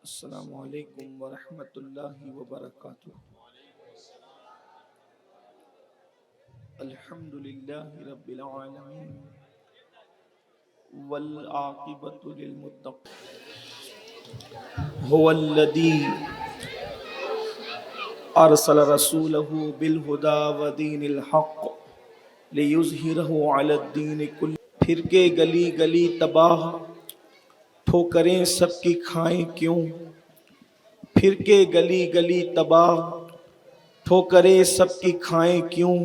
السلام علیکم ورحمۃ اللہ وبرکاتہ۔ الحمد للہ رب العالمین والعاقبۃ للمتقین هو الذی ارسل رسولہ بالہدی ودین الحق لیظہرہ علی الدین کلہ۔ پھر کے گلی گلی تباہ، ٹھوکریں سب کی کھائیں کیوں؟ پھر کے گلی گلی تباہ، ٹھوکریں سب کی کھائیں کیوں؟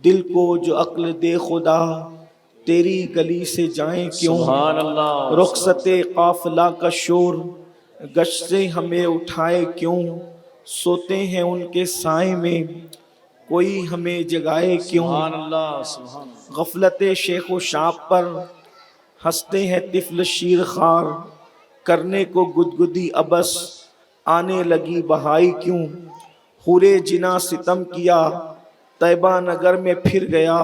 دل کو جو عقل دے خدا، تیری گلی سے جائیں کیوں؟ سبحان اللہ۔ رخصت قافلہ کا شور، گشت سے ہمیں اٹھائے کیوں؟ سوتے ہیں ان کے سائے میں، کوئی ہمیں جگائے کیوں؟ سبحان اللہ سبحان اللہ۔ غفلت شیخ و شاب پر ہنستے ہیں طفل شیر خوار، کرنے کو گدگدی ابس آنے لگی بہائی کیوں؟ حورِ جنا ستم کیا، طیبہ نگر میں پھر گیا۔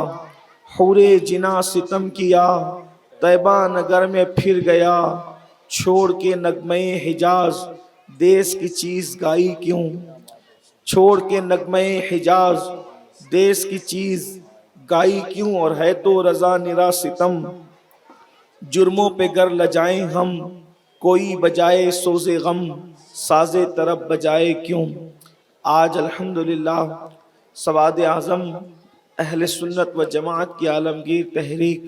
حورِ جنا ستم کیا، طیبہ نگر میں پھر گیا۔ چھوڑ کے نغمے حجاز، دیس کی چیز گائی کیوں؟ چھوڑ کے نغمے حجاز، دیس کی چیز گائی کیوں؟ اور ہے تو رضا نرا ستم، جرموں پہ گر لجائیں ہم، کوئی بجائے سوز غم، ساز طرب بجائے کیوں؟ آج الحمدللہ سواد اعظم اہل سنت و جماعت کی عالمگیر تحریک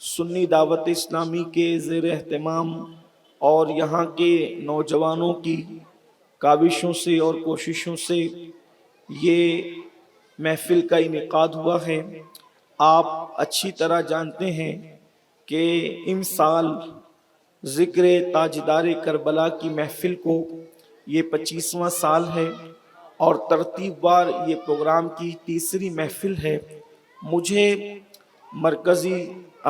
سنی دعوت اسلامی کے زیر اہتمام اور یہاں کے نوجوانوں کی کاوشوں سے اور کوششوں سے یہ محفل کا انعقاد ہوا ہے۔ آپ اچھی طرح جانتے ہیں کہ امسال ذکر تاجدار کربلا کی محفل کو یہ 25واں سال ہے اور ترتیب وار یہ پروگرام کی تیسری محفل ہے۔ مجھے مرکزی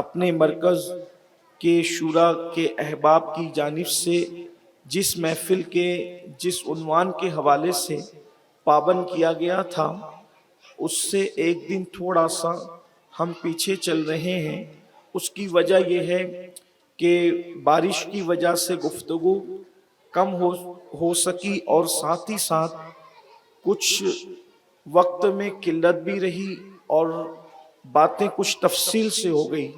اپنے مرکز کے شورا کے احباب کی جانب سے جس محفل کے جس عنوان کے حوالے سے پابند کیا گیا تھا، اس سے ایک دن تھوڑا سا ہم پیچھے چل رہے ہیں۔ اس کی وجہ یہ ہے کہ بارش کی وجہ سے گفتگو کم ہو سکی اور ساتھ ہی ساتھ کچھ وقت میں قلت بھی رہی اور باتیں کچھ تفصیل سے ہو گئی۔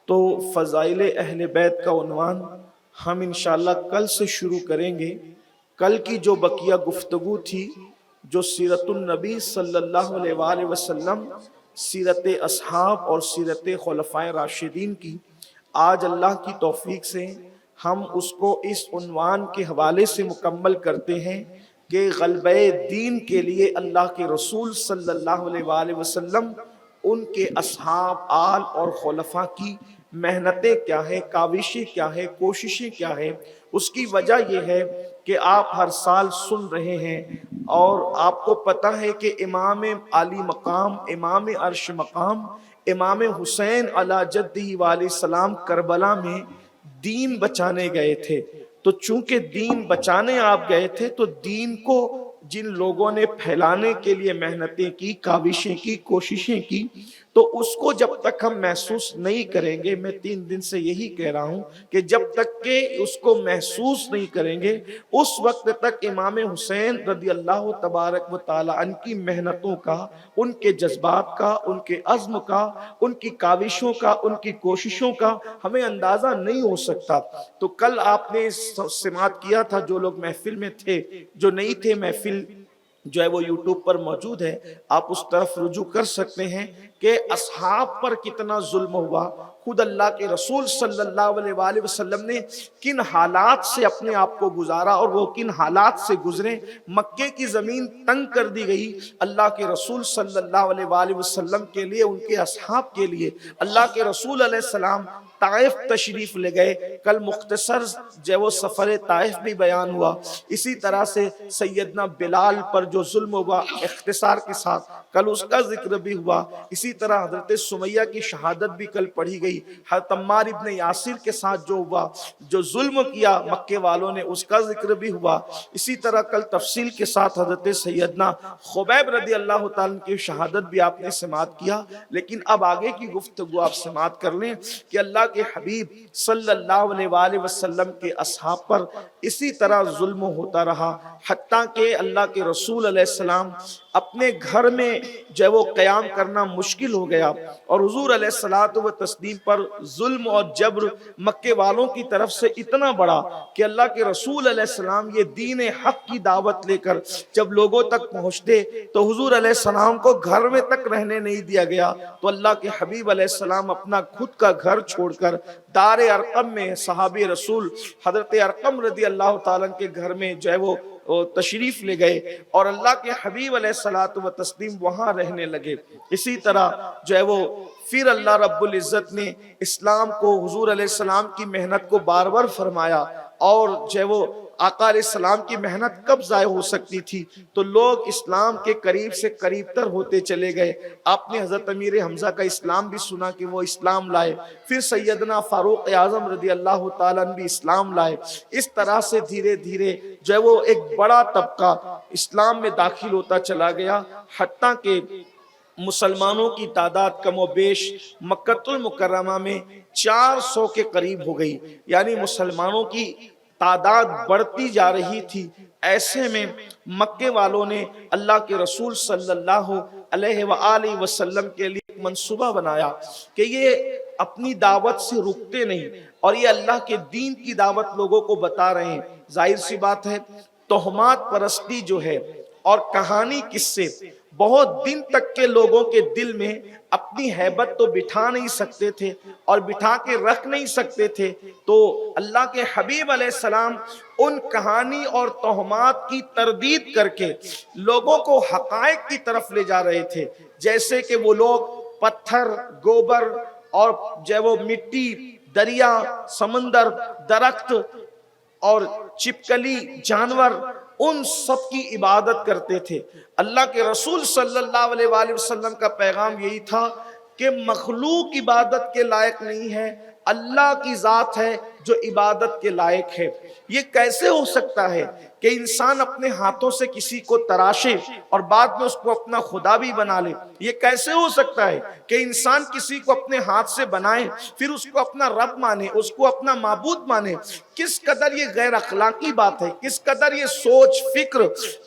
تو فضائل اہل بیت کا عنوان ہم انشاءاللہ کل سے شروع کریں گے۔ کل کی جو بقیہ گفتگو تھی، جو سیرت النبی صلی اللہ علیہ وآلہ وسلم، سیرت اصحاب اور سیرت خلفائے راشدین کی، آج اللہ کی توفیق سے ہم اس کو اس عنوان کے حوالے سے مکمل کرتے ہیں کہ غلبہ دین کے لیے اللہ کے رسول صلی اللہ علیہ وآلہ وسلم، ان کے اصحاب، آل اور خلفاء کی محنتیں کیا ہے، کاوشیں کیا ہے، کوششیں کیا ہے۔ اس کی وجہ یہ ہے کہ آپ ہر سال سن رہے ہیں اور آپ کو پتہ ہے کہ امام عالی مقام، امام عرش مقام، امام حسین علی جدہ وعلیہ السلام کربلا میں دین بچانے گئے تھے۔ تو چونکہ دین بچانے آپ گئے تھے تو دین کو جن لوگوں نے پھیلانے کے لیے محنتیں کی، کاوشیں کی، کوششیں کی، تو اس کو جب تک ہم محسوس نہیں کریں گے، میں 3 دن سے یہی کہہ رہا ہوں کہ جب تک کہ اس کو محسوس نہیں کریں گے، اس وقت تک امام حسین رضی اللہ تبارک و تعالی عنہ کی محنتوں کا، ان کے جذبات کا، ان کے عزم کا، ان کی کاوشوں کا، ان کی کوششوں کا ہمیں اندازہ نہیں ہو سکتا۔ تو کل آپ نے سماعت کیا تھا، جو لوگ محفل میں تھے، جو نہیں تھے محفل جو ہے وہ یوٹیوب پر موجود ہے، آپ اس طرف رجوع کر سکتے ہیں کہ اصحاب پر کتنا ظلم ہوا، خود اللہ کے رسول صلی اللہ علیہ وآلہ وسلم نے کن حالات سے اپنے آپ کو گزارا اور وہ کن حالات سے گزرے۔ مکے کی زمین تنگ کر دی گئی اللہ کے رسول صلی اللہ علیہ وآلہ وسلم کے لیے، ان کے اصحاب کے لیے۔ اللہ کے رسول علیہ السلام طائف تشریف لے گئے، کل مختصر جو وہ سفر طائف بھی بیان ہوا۔ اسی طرح سے سیدنا بلال پر جو ظلم ہوا اختصار کے ساتھ، کل اس کا ذکر بھی ہوا۔ اسی طرح حضرت سمیہ کی شہادت بھی کل پڑھی گئی. حضرت عمار ابن یاسر کے ساتھ جو ہوا، جو ظلم کیا مکے والوں نے، اس کا ذکر بھی ہوا. اسی طرح کل تفصیل کے ساتھ حضرت سیدنا خبیب رضی اللہ تعالیٰ کی شہادت بھی آپ نے سماعت کیا. لیکن اب آگے کی گفتگو آپ سماعت کر لیں کہ اللہ کے حبیب صلی اللہ علیہ وآلہ وسلم کے اصحاب پر اسی طرح ظلم ہوتا رہا، حتیٰ کہ اللہ کے رسول علیہ السلام اپنے گھر میں جو وہ قیام کرنا مشکل ہو گیا، اور حضور علیہ الصلوۃ والتسلیم پر ظلم اور جبر مکے والوں کی طرف سے اتنا بڑا کہ اللہ کے رسول علیہ السلام یہ دین حق کی دعوت لے کر جب لوگوں تک پہنچتے تو حضور علیہ السلام کو گھر میں تک رہنے نہیں دیا گیا. تو اللہ کے حبیب علیہ السلام اپنا خود کا گھر چھوڑ کر دار ارقم میں صحابی رسول حضرت ارقم رضی اللہ تعالیٰ کے گھر میں جو ہے وہ تشریف لے گئے، اور اللہ کے حبیب علیہ الصلوۃ والتسلیم وہاں رہنے لگے. اسی طرح جو ہے وہ پھر اللہ رب العزت نے اسلام کو، حضور علیہ السلام کی محنت کو بار بار فرمایا، اور جو ہے وہ آقا علیہ السلام کی محنت کب ضائع ہو سکتی تھی؟ تو لوگ اسلام کے قریب سے قریب تر ہوتے چلے گئے. آپ نے حضرت امیر حمزہ کا اسلام بھی سنا کہ وہ اسلام لائے، پھر سیدنا فاروق اعظم رضی اللہ تعالیٰ عنہ بھی اسلام لائے. اس طرح سے دھیرے دھیرے جو ہے وہ ایک بڑا طبقہ اسلام میں داخل ہوتا چلا گیا، حتیٰ کہ مسلمانوں کی تعداد کم و بیش مکہ المکرمہ میں 400 کے قریب ہو گئی. یعنی مسلمانوں کی تعداد بڑھتی جا رہی تھی. ایسے میں مکے والوں نے اللہ کے رسول صلی اللہ علیہ وآلہ وسلم کے لیے ایک منصوبہ بنایا کہ یہ اپنی دعوت سے رکتے نہیں، اور یہ اللہ کے دین کی دعوت لوگوں کو بتا رہے ہیں. ظاہر سی بات ہے توہمات پرستی جو ہے اور کہانی قصے بہت دن تک کے لوگوں کے دل میں اپنی ہیبت تو بٹھا نہیں سکتے تھے اور بٹھا کے رکھ نہیں سکتے تھے. تو اللہ کے حبیب علیہ السلام ان کہانی اور توہمات کی تردید کر کے لوگوں کو حقائق کی طرف لے جا رہے تھے. جیسے کہ وہ لوگ پتھر، گوبر اور جو وہ مٹی، دریا، سمندر، درخت اور چپکلی جانور، ان سب کی عبادت کرتے تھے. اللہ کے رسول صلی اللہ علیہ وآلہ وسلم کا پیغام یہی تھا کہ مخلوق عبادت کے لائق نہیں ہے، اللہ کی ذات ہے جو عبادت کے لائق ہے. یہ کیسے ہو سکتا ہے کہ انسان اپنے ہاتھوں سے کسی کو تراشے اور بعد میں اس کو اپنا خدا بھی بنا لے؟ یہ کیسے ہو سکتا ہے کہ انسان کسی کو اپنے ہاتھ سے بنائے پھر اس کو اپنا رب مانے، اس کو اپنا معبود مانے؟ کس قدر یہ غیر اخلاقی بات ہے، کس قدر یہ سوچ، فکر،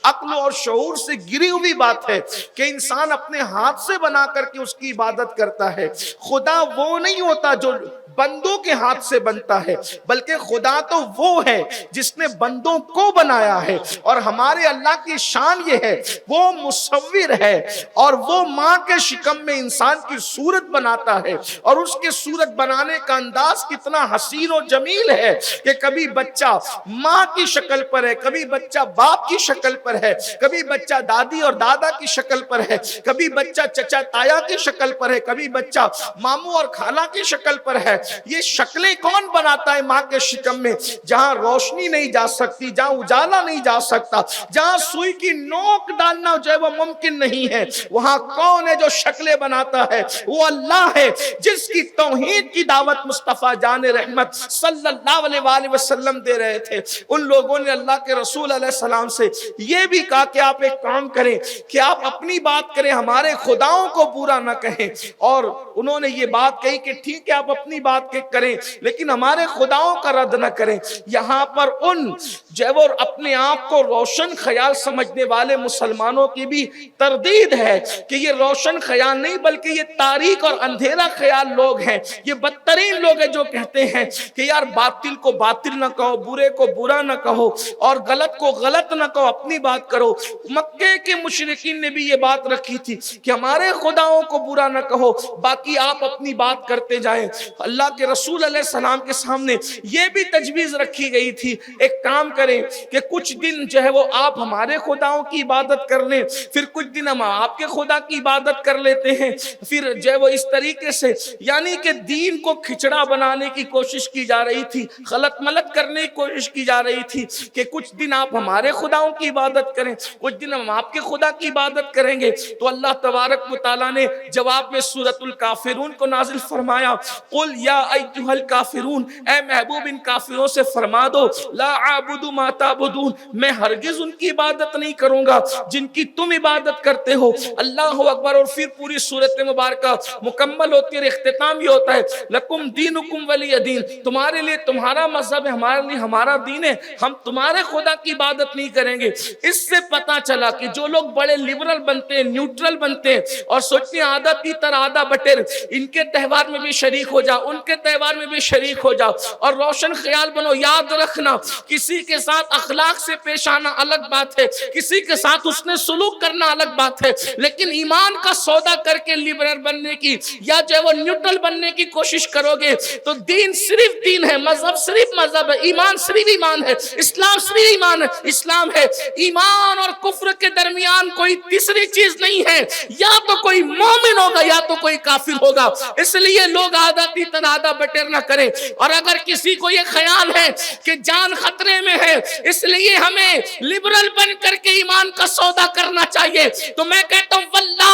عقل اور شعور سے گری ہوئی بات ہے کہ انسان اپنے ہاتھ سے بنا کر کے اس کی عبادت کرتا ہے. خدا وہ نہیں ہوتا جو بندوں کے ہاتھ سے بنتا ہے، بلکہ خدا تو وہ ہے جس نے بندوں کو بنایا ہے. اور ہمارے اللہ کی شان یہ ہے وہ مصور ہے، اور وہ ماں کے شکم میں انسان کی صورت بناتا ہے، اور اس کے صورت بنانے کا انداز کتنا حسین و جمیل ہے کہ کبھی بچہ ماں کی شکل پر ہے، کبھی بچہ باپ کی شکل پر ہے، کبھی بچہ دادی اور دادا کی شکل پر ہے، کبھی بچہ چچا تایا کی شکل پر ہے، کبھی بچہ ماموں اور خالہ کی شکل پر ہے. یہ شکلیں کون بناتا ہے ماں کے شکم میں؟ جہاں روشنی نہیں جا سکتی، جہاں اجالا نہیں جا سکتا، جہاں سوئی کی نوک ڈالنا جو ہے وہ ممکن نہیں ہے، وہاں کون ہے جو شکلیں بناتا ہے؟ وہ اللہ ہے جس کی توحید کی دعوت مصطفیٰ جان رحمت صلی اللہ علیہ وآلہ وسلم دے رہے تھے. ان لوگوں نے اللہ کے رسول علیہ السلام سے یہ بھی کہا کہ آپ ایک کام کریں کہ آپ اپنی بات کریں، ہمارے خداؤں کو برا نہ کہیں. اور انہوں نے یہ بات کہی کہ ٹھیک ہے آپ اپنی بات کے کریں لیکن ہمارے خداؤں کا رد نہ کریں. یہاں پر ان جو اپنے آپ کو روشن خیال سمجھنے والے مسلمانوں کی بھی تردید ہے کہ یہ روشن خیال نہیں بلکہ یہ تاریک اور اندھیرا خیال لوگ ہیں. یہ بدترین لوگ ہیں جو کہتے ہیں کہ یار باطل کو باطل نہ کہو، برے کو برا نہ کہو، اور غلط کو غلط نہ کہو، اپنی بات کرو. مکے کے مشرکین نے بھی یہ بات رکھی تھی کہ ہمارے خداؤں کو برا نہ کہو، باقی آپ اپنی بات کرتے جائیں. اللہ اللہ کے رسول علیہ السلام کے سامنے یہ بھی تجویز رکھی گئی تھی، ایک کام کریں کہ کچھ دن جو ہے وہ آپ ہمارے خداؤں کی عبادت کر لیں، پھر کچھ دن ہم آپ کے خدا کی عبادت کر لیتے ہیں، پھر جو ہے وہ اس طریقے سے، یعنی کہ دین کو کھچڑا بنانے کی کوشش کی جا رہی تھی، خلط ملط کرنے کی کوشش کی جا رہی تھی کہ کچھ دن آپ ہمارے خداؤں کی عبادت کریں، کچھ دن ہم آپ کے خدا کی عبادت کریں گے۔ تو اللہ تبارک و تعالیٰ نے جواب میں سورۃ الکافرون کو نازل فرمایا، قل یا ایھا الکافرون، اے محبوب ان کافروں سے فرما دو، لا اعبد ما تعبدون، میں ہرگز ان کی عبادت نہیں کروں گا جن کی تم عبادت کرتے ہو۔ اللہ اکبر۔ اور پھر پوری سورت مبارکہ مکمل ہوتی ہے اور اختتام یہ ہوتا ہے، لکم دینکم ولی دین، تمہارے لیے تمہارا مذہب ہے، ہمارے لیے ہمارا دین ہے، ہم تمہارے خدا کی عبادت نہیں کریں گے۔ اس سے پتا چلا کہ جو لوگ بڑے لبرل بنتے ہیں، نیوٹرل بنتے ہیں اور سوچتے ہیں آدھا تیتر آدھا بٹر، ان کے تہوار میں بھی شریک ہو جاؤ، ان کے تہوار میں بھی شریک ہو جاؤ، اور روشن خیال بنو۔ یاد رکھنا، کسی کے ساتھ اخلاق سے پیش آنا الگ بات ہے، کسی کے ساتھ اس نے سلوک کرنا الگ بات ہے، لیکن ایمان کا سودا کر کے لبرل بننے کی یا جو ہے وہ نیوٹرل بننے کی کوشش کرو گے تو دین صرف دین ہے، مذہب صرف مذہب ہے، ایمان صرف ایمان ہے، اسلام صرف ایمان ہے، اسلام ہے۔ ایمان اور کفر کے درمیان کوئی تیسری چیز نہیں ہے، یا تو کوئی مومن ہوگا یا تو کوئی کافر ہوگا۔ اس لیے لوگ آدھا تیتر آدھا بٹر نہ کریں، اور اگر کسی کو یہ خیال ہے کہ جان خطرے میں ہے اس لیے ہمیں لبرل بن کر کے ایمان کا سودا کرنا چاہیے، تو میں کہتا ہوں واللہ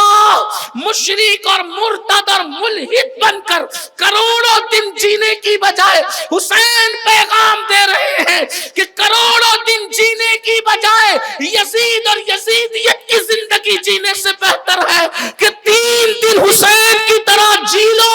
مشرک اور مرتد اور ملحد بن کر کروڑوں دن جینے کی بجائے حسین پیغام دے رہے ہیں کہ کروڑوں دن جینے کی بجائے یزید اور یزیدیت کی زندگی جینے سے بہتر ہے کہ 3 دن حسین کی طرح جی لو،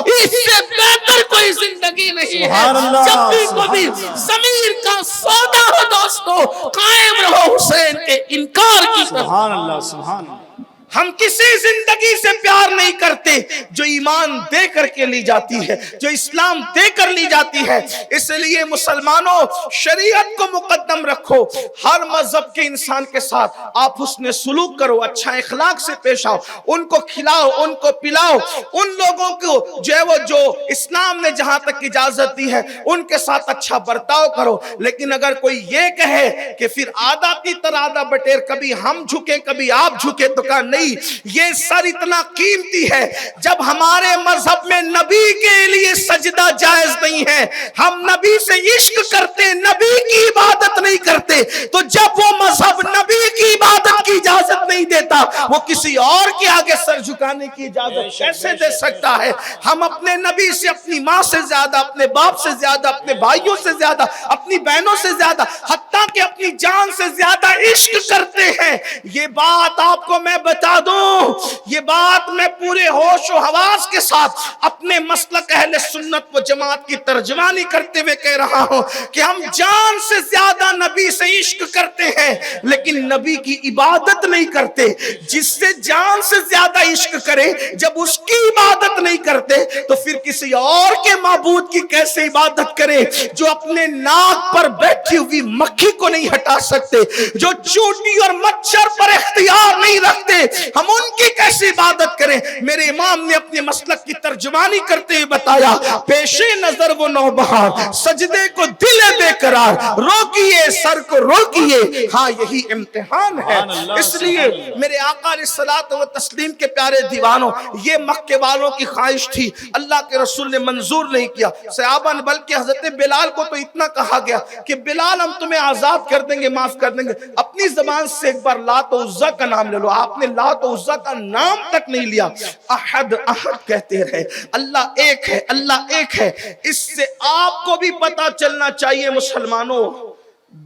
اس سے بہتر کوئی زندگی نہیں ہے۔ جب بھی کبھی ضمیر کا سودا ہو دوستو، قائم رہو حسین کے انکار کی طرف۔ سبحان اللہ، سبحان اللہ۔ ہم کسی زندگی سے پیار نہیں کرتے جو ایمان دے کر کے لی جاتی ہے، جو اسلام دے کر لی جاتی ہے۔ اس لیے مسلمانوں شریعت کو مقدم رکھو، ہر مذہب کے انسان کے ساتھ آپ حسن سلوک کرو، اچھا اخلاق سے پیش آؤ، ان کو کھلاؤ، ان کو پلاؤ، ان لوگوں کو جو ہے وہ جو اسلام نے جہاں تک اجازت دی ہے ان کے ساتھ اچھا برتاؤ کرو۔ لیکن اگر کوئی یہ کہے کہ پھر آدھا تیتر آدھا بٹیر، کبھی ہم جھکے کبھی آپ جھکے، تو کہا نہیں، یہ سر اتنا قیمتی ہے، جب ہمارے مذہب میں نبی کے لیے سجدہ جائز نہیں ہے، ہم نبی سے عشق کرتے، نبی کی عبادت نہیں کرتے، تو جب وہ مذہب نبی کی عبادت کی اجازت نہیں دیتا، وہ کسی اور کے آگے سر جھکانے کی اجازت کیسے دے سکتا ہے؟ ہم اپنے نبی سے اپنی ماں سے زیادہ، اپنے باپ سے زیادہ، اپنے بھائیوں سے زیادہ، اپنی بہنوں سے زیادہ، حتیٰ کہ اپنی جان سے زیادہ عشق کرتے ہیں۔ یہ بات آپ کو میں بتا دوں، یہ بات میں پورے ہوش و حواس کے ساتھ اپنے مسلک اہل سنت و جماعت کی ترجمانی کرتے ہوئے کہہ رہا ہوں کہ ہم جان سے زیادہ نبی سے عشق کرتے ہیں لیکن نبی کی عبادت نہیں کرتے۔ جس سے جان سے زیادہ عشق کرے جب اس کی عبادت نہیں کرتے تو پھر کسی اور کے معبود کی کیسے عبادت کرے؟ جو اپنے ناک پر بیٹھی ہوئی مکھی کو نہیں ہٹا سکتے، جو چونٹی اور مچھر پر اختیار نہیں رکھتے، ہم ان کی کیسے عبادت کریں؟ میرے امام نے اپنے مسلک کی ترجمانی کرتے ہوئے بتایا، پیش نظر وہ نوبہار، سجدے کو دل بے قرار، روکیے سر کو روکیے، ہاں یہی امتحان ہے۔ اس لیے میرے آقا علیہ الصلوۃ والتسلیم کے پیارے دیوانوں، یہ مکے والوں کی خواہش تھی، اللہ کے رسول نے منظور نہیں کیا۔ صحابہ نے بلکہ حضرت بلال کو تو اتنا کہا گیا کہ بلال ہم تمہیں آزاد کر دیں گے، معاف کر دیں گے، اپنی زبان سے ایک بار لات و عزا کا نام لے لو۔ آپ نے لات و عزا کا نام تک نہیں لیا، احد احد کہتے رہے، اللہ ایک ہے، اللہ ایک ہے۔ اس سے آپ کو بھی پتا چلنا چاہیے مسلمانوں،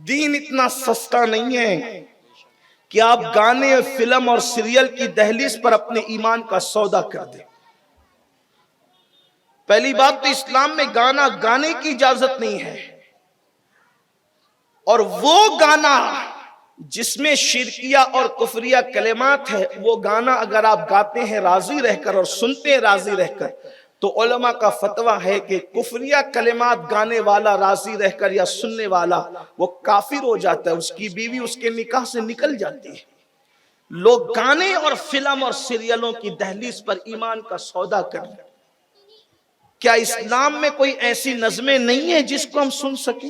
دین اتنا سستا نہیں ہے کہ آپ گانے، فلم اور سیریل کی دہلیز پر اپنے ایمان کا سودا کر دیں۔ پہلی بات تو اسلام میں گانا گانے کی اجازت نہیں ہے، اور وہ گانا جس میں شرکیہ اور کفریہ کلمات ہے، وہ گانا اگر آپ گاتے ہیں راضی رہ کر اور سنتے ہیں راضی رہ کر، تو علماء کا فتویٰ ہے کہ کفریہ کلمات گانے والا راضی رہ کر یا سننے والا وہ کافر ہو جاتا ہے، اس کی بیوی اس کے نکاح سے نکل جاتی ہے۔ لوگ گانے اور فلم اور سیریلوں کی دہلیز پر ایمان کا سودا کر رہے ہیں۔ کیا اسلام میں کوئی ایسی نظمیں نہیں ہیں جس کو ہم سن سکیں؟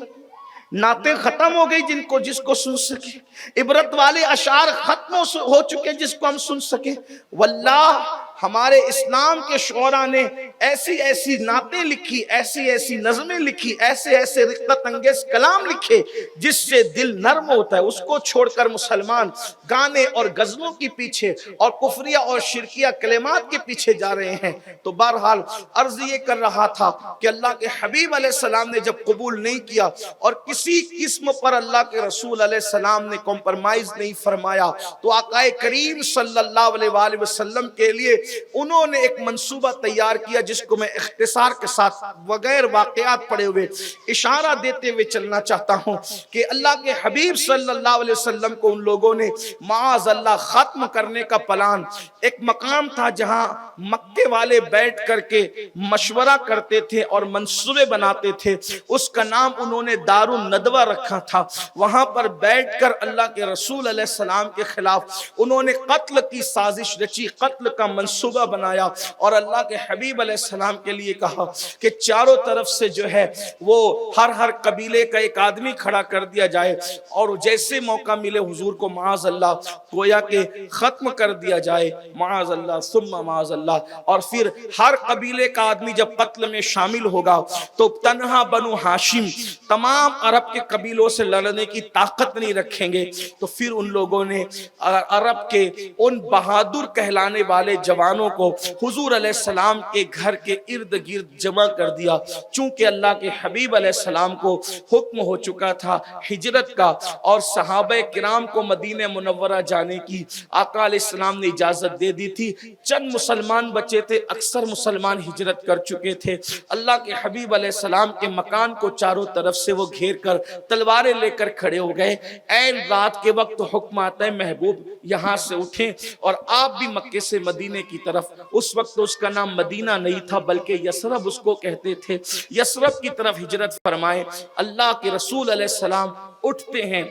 نعتیں ختم ہو گئی جس کو سن سکے، عبرت والے اشعار ختم ہو چکے جس کو ہم سن سکیں؟ واللہ ہمارے اسلام کے شعراء نے ایسی ایسی نعتیں لکھی، ایسی ایسی نظمیں لکھی، ایسے ایسے رقت انگیز کلام لکھے جس سے دل نرم ہوتا ہے۔ اس کو چھوڑ کر مسلمان گانے اور غزلوں کے پیچھے اور کفریہ اور شرکیہ کلمات کے پیچھے جا رہے ہیں۔ تو بہرحال عرض یہ کر رہا تھا کہ اللہ کے حبیب علیہ السلام نے جب قبول نہیں کیا اور کسی قسم پر اللہ کے رسول علیہ السلام نے کمپرمائز نہیں فرمایا، تو آقا کریم صلی اللہ علیہ وآلہ وسلم کے لیے انہوں نے ایک منصوبہ تیار کیا جس کو میں اختصار کے ساتھ بغیر واقعات پڑے ہوئے اشارہ دیتے ہوئے چلنا چاہتا ہوں کہ اللہ کے حبیب صلی اللہ علیہ وسلم کو ان لوگوں نے معاذ اللہ ختم کرنے کا پلان، ایک مقام تھا جہاں مکے والے بیٹھ کر کے مشورہ کرتے تھے اور منصوبے بناتے تھے، اس کا نام انہوں نے دار الندوہ رکھا تھا۔ وہاں پر بیٹھ کر اللہ کے رسول علیہ السلام کے خلاف انہوں نے قتل کی سازش رچی، قتل کا منصوبہ بنایا اور اللہ کے حبیب علیہ السلام کے لیے کہا کہ چاروں طرف سے جو ہے وہ ہر قبیلے کا ایک آدمی کھڑا کر دیا جائے اور جیسے موقع ملے حضور کو معاذ اللہ گویا کہ ختم کر دیا جائے، معاذ اللہ ثم معاذ اللہ۔ اور پھر ہر قبیلے کا آدمی جب قتل میں شامل ہوگا تو تنہا بنو ہاشم تمام عرب کے قبیلوں سے لڑنے کی طاقت نہیں رکھیں گے، تو پھر ان لوگوں نے عرب کے ان بہادر کہلانے والے جوانوں کو حضور علیہ السلام کے گھر کے ارد گرد جمع کر دیا۔ چونکہ اللہ کے حبیب علیہ السلام کو حکم ہو چکا تھا ہجرت کا اور صحابہ کرام کو مدینہ منورہ جانے کی، آقا علیہ السلام نے اجازت دے دی تھی۔ چند مسلمان بچے تھے، اکثر مسلمان ہجرت کر چکے تھے۔ اللہ کے حبیب علیہ السلام کے مکان کو چاروں طرف سے وہ گھیر کر تلواریں لے کر کھڑے ہو گئے۔ عین رات کے وقت حکم آتا ہے محبوب یہاں سے اٹھیں اور آپ بھی مکے سے مدینے کی طرف، اس وقت اس کا نام مدینہ نہیں تھا بلکہ یثرب اس کو کہتے تھے، یثرب کی طرف ہجرت فرمائیں۔ اللہ کے رسول علیہ السلام اٹھتے ہیں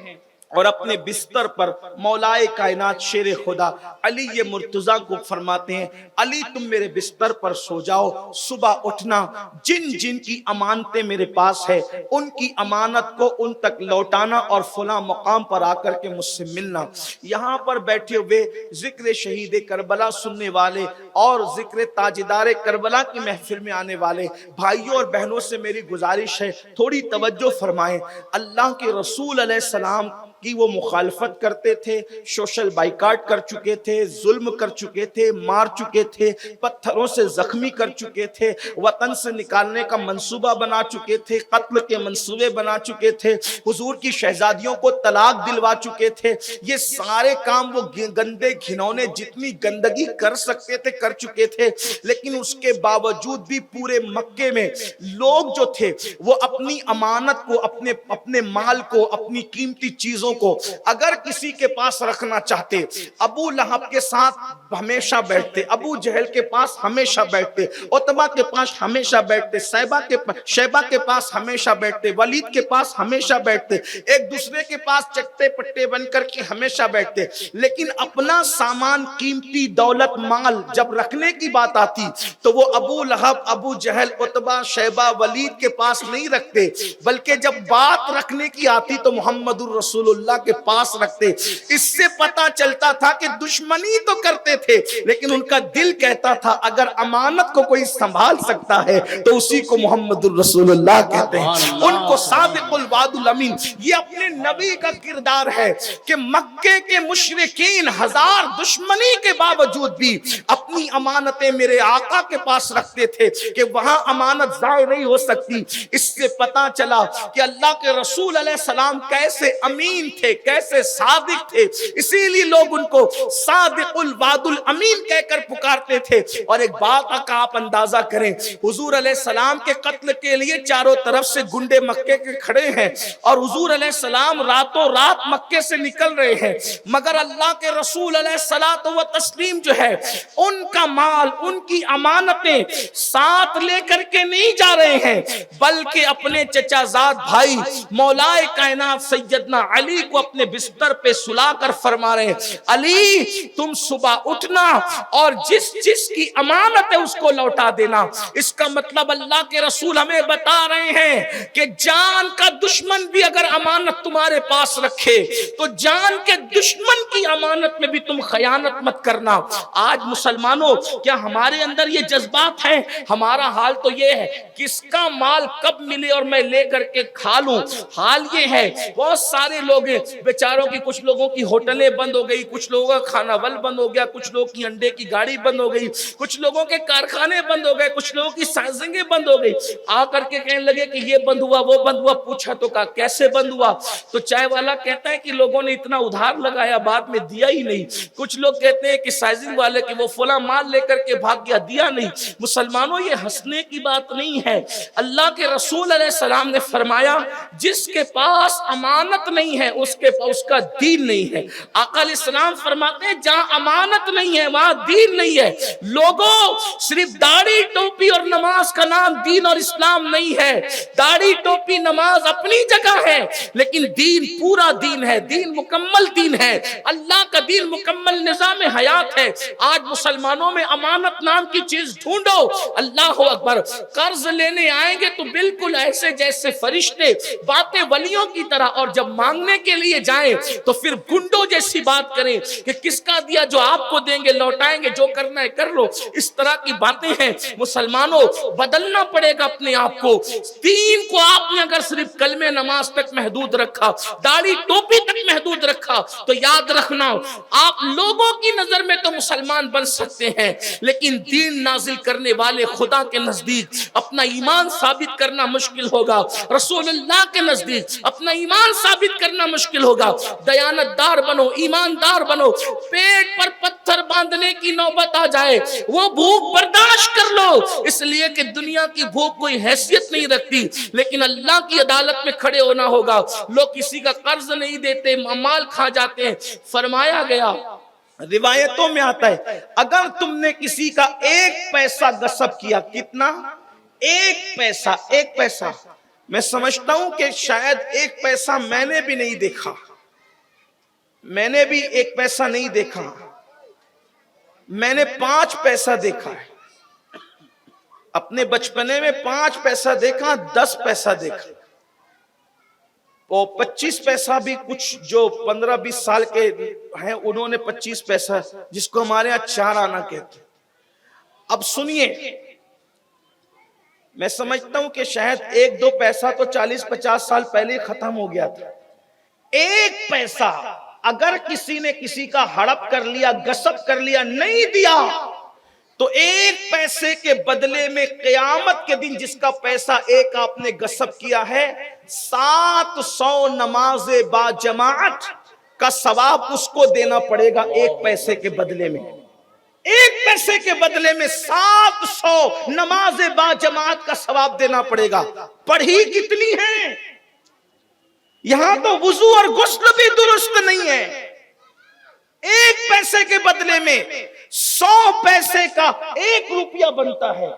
اور اپنے بستر پر مولائے کائنات شیر خدا علی مرتضیٰ کو فرماتے ہیں، علی تم میرے بستر پر سو جاؤ، صبح اٹھنا، جن جن کی امانتیں میرے پاس ہے ان کی امانت کو ان تک لوٹانا اور فلاں مقام پر آ کر کے مجھ سے ملنا۔ یہاں پر بیٹھے ہوئے ذکر شہید کربلا سننے والے اور ذکر تاجدار کربلا کی محفل میں آنے والے بھائیوں اور بہنوں سے میری گزارش ہے تھوڑی توجہ فرمائیں۔ اللہ کے رسول علیہ السلام کی وہ مخالفت کرتے تھے، سوشل بائیکاٹ کر چکے تھے، ظلم کر چکے تھے، مار چکے تھے، پتھروں سے زخمی کر چکے تھے، وطن سے نکالنے کا منصوبہ بنا چکے تھے، قتل کے منصوبے بنا چکے تھے، حضور کی شہزادیوں کو طلاق دلوا چکے تھے۔ یہ سارے کام وہ گندے گھنونے جتنی گندگی کر سکتے تھے کر چکے تھے، لیکن اس کے باوجود بھی پورے مکے میں لوگ جو تھے وہ اپنی امانت کو، اپنے مال کو، اپنی قیمتی چیزوں کو اگر کسی کے پاس رکھنا چاہتے، ابو لہب کے ساتھ ہمیشہ بیٹھتے، ابو جہل کے پاس ہمیشہ بیٹھتے، عتبہ کے پاس ہمیشہ بیٹھتے، شیبہ کے پاس ہمیشہ بیٹھتے، ولید کے پاس ہمیشہ بیٹھتے، ایک دوسرے کے پاس چٹے پٹے بن کر کے ہمیشہ بیٹھتے، لیکن اپنا سامان، قیمتی دولت، مال جب رکھنے کی بات آتی تو وہ ابو لہب، ابو جہل، عتبہ، شیبہ، ولید کے پاس نہیں رکھتے، بلکہ جب بات رکھنے کی آتی تو محمد الرسول اللہ کے پاس رکھتے۔ اس سے پتا چلتا تھا کہ دشمنی تو کرتے تھے لیکن ان کا دل کہتا تھا اگر امانت کو کوئی سنبھال سکتا ہے تو اسی کو محمد الرسول اللہ کہتے ہیں۔ ان کو صادق الوعد الامین، یہ اپنے نبی کا کردار ہے کہ مکے کے مشرکین ہزار دشمنی کے باوجود بھی اپنی امانتیں میرے آقا کے پاس رکھتے تھے کہ وہاں امانت ضائع نہیں ہو سکتی۔ اس سے پتا چلا کہ اللہ کے رسول علیہ السلام کیسے امین تھے، کیسے صادق تھے، اسی لیے لوگ ان کو صادق الوعد الامین کہہ کر پکارتے تھے۔ اور ایک بات کا آپ اندازہ کریں، حضور علیہ السلام کے قتل کے لیے چاروں طرف سے گنڈے مکے کے کھڑے ہیں اور حضور علیہ السلام راتوں رات مکے سے نکل رہے ہیں، مگر اللہ کے رسول علیہ الصلوۃ والتسلیم جو ہے ان کا مال، ان کی امانتیں ساتھ لے کر کے نہیں جا رہے ہیں، بلکہ اپنے چچا زاد بھائی مولائے کائنات سیدنا علی علی کو اپنے بستر پہ سلا کر فرما رہے ہیں علی تم صبح اٹھنا اور جس جس کی امانت ہے اس کو لوٹا دینا. اس کا مطلب اللہ کے رسول ہمیں بتا رہے ہیں کہ جان کا دشمن بھی اگر امانت تمہارے پاس رکھے تو جان کے دشمن کی امانت میں بھی تم خیانت مت کرنا. آج مسلمانوں کیا ہمارے اندر یہ جذبات ہیں؟ ہمارا حال تو یہ ہے کس کا مال کب ملے اور میں لے کر کے کھا لوں. حال یہ ہے بہت سارے لوگ ہیں بیچاروں کی، کچھ لوگوں کی ہوٹلیں بند ہو گئی، کچھ لوگوں کا کھانا ول بند ہو گیا، کچھ لوگوں کی انڈے کی گاڑی بند ہو گئی، کچھ لوگوں کے کارخانے بند ہو گئے، کچھ لوگوں کی سازنگیں بند ہو گئی. آ کر کے کہنے لگے کہ یہ بند ہوا وہ بند ہوا. پوچھا تو کہا کیسے بند ہوا؟ تو چائے والا کہتا ہے کہ لوگوں نے اتنا ادھار لگایا بعد میں دیا ہی نہیں. کچھ لوگ کہتے ہیں کہ سائزنگ والے کہ وہ فلاں مال لے کر کے بھاگ گیا دیا نہیں. مسلمانوں یہ ہنسنے کی بات نہیں ہے. اللہ کے رسول علیہ السلام نے فرمایا جس کے پاس امانت نہیں ہے اس کا دین نہیں ہے. آقا علیہ السلام فرماتے ہیں جہاں امانت نہیں ہے وہاں دین نہیں ہے. لوگوں صرف داڑھی ٹوپی اور نماز کا نام دین اور اسلام نہیں ہے. داڑھی ٹوپی نماز اپنی جگہ ہے لیکن دین پورا دین ہے، دین مکمل دین ہے. اللہ کا دین مکمل نظام حیات ہے. آج مسلمانوں میں امانت نام کی چیز ڈھونڈو. اللہ اکبر. قرض لینے آئیں گے تو بالکل ایسے جیسے فرشتے باتیں ولیوں کی طرح، اور جب مانگنے کے لیے جائیں تو پھر گنڈوں جیسی بات کریں کہ کس کا دیا جو آپ کو دیں گے لوٹائیں گے، جو کرنا ہے کر لو. اس طرح کی باتیں ہیں. مسلمانوں بدلنا پڑے گا اپنے آپ کو. دین کو آپ نے اگر صرف کلمہ نماز تک محدود رکھا، داڑھی ٹوپی تک محدود رکھا تو یاد رکھنا آپ لوگوں کی نظر میں تو مسلمان بن سکتے ہیں لیکن دین نازل کرنے والے خدا کے نزدیک اپنا ایمان ثابت کرنا مشکل ہوگا. رسول اللہ کے نزدیک اپنا ایمان ثابت کرنا مشکل ہوگا. دیانت دار بنو، ایماندار بنو. پیٹ پر پتھر باندھنے کی نوبت آ جائے وہ بھوک برداشت کر لو، اس لیے کہ دنیا کی بھوک کوئی حیثیت نہیں رکھتی لیکن اللہ کی عدالت میں کھڑے ہونا ہوگا. لوگ کسی کا قرض نہیں دیتے، مال کھا جاتے ہیں. فرمایا گیا روایتوں میں آتا ہے اگر تم نے کسی کا 1 پیسہ غصب کیا، کتنا؟ 1 پیسہ. میں سمجھتا ہوں کہ شاید 1 پیسہ میں نے بھی نہیں دیکھا، میں نے بھی 1 پیسہ نہیں دیکھا، میں نے 5 پیسہ دیکھا ہے. اپنے بچپنے میں 5 پیسہ دیکھا، 10 پیسہ دیکھا، اور 25 پیسہ بھی. کچھ جو 15-20 سال کے ہیں انہوں نے 25 پیسہ، جس کو ہمارے یہاں 4 آنا کہتے ہیں. اب سنیے، میں سمجھتا ہوں کہ شاید 1-2 پیسہ تو 40-50 سال پہلے ختم ہو گیا تھا. 1 پیسہ اگر کسی نے کسی کا ہڑپ کر لیا، غصب کر لیا، نہیں دیا تو 1 پیسے کے بدلے میں قیامت کے دن جس کا پیسہ 1 آپ نے غصب کیا ہے 700 نماز با جماعت کا ثواب اس کو دینا پڑے گا. 1 پیسے کے بدلے میں، 1 پیسے کے بدلے میں 700 نماز با جماعت کا ثواب دینا پڑے گا. پڑھی کتنی ہیں؟ یہاں تو وضو اور غسل بھی درست نہیں ہے. 1 پیسے کے بدلے میں 100 پیسے کا 1 روپیہ بنتا ہے.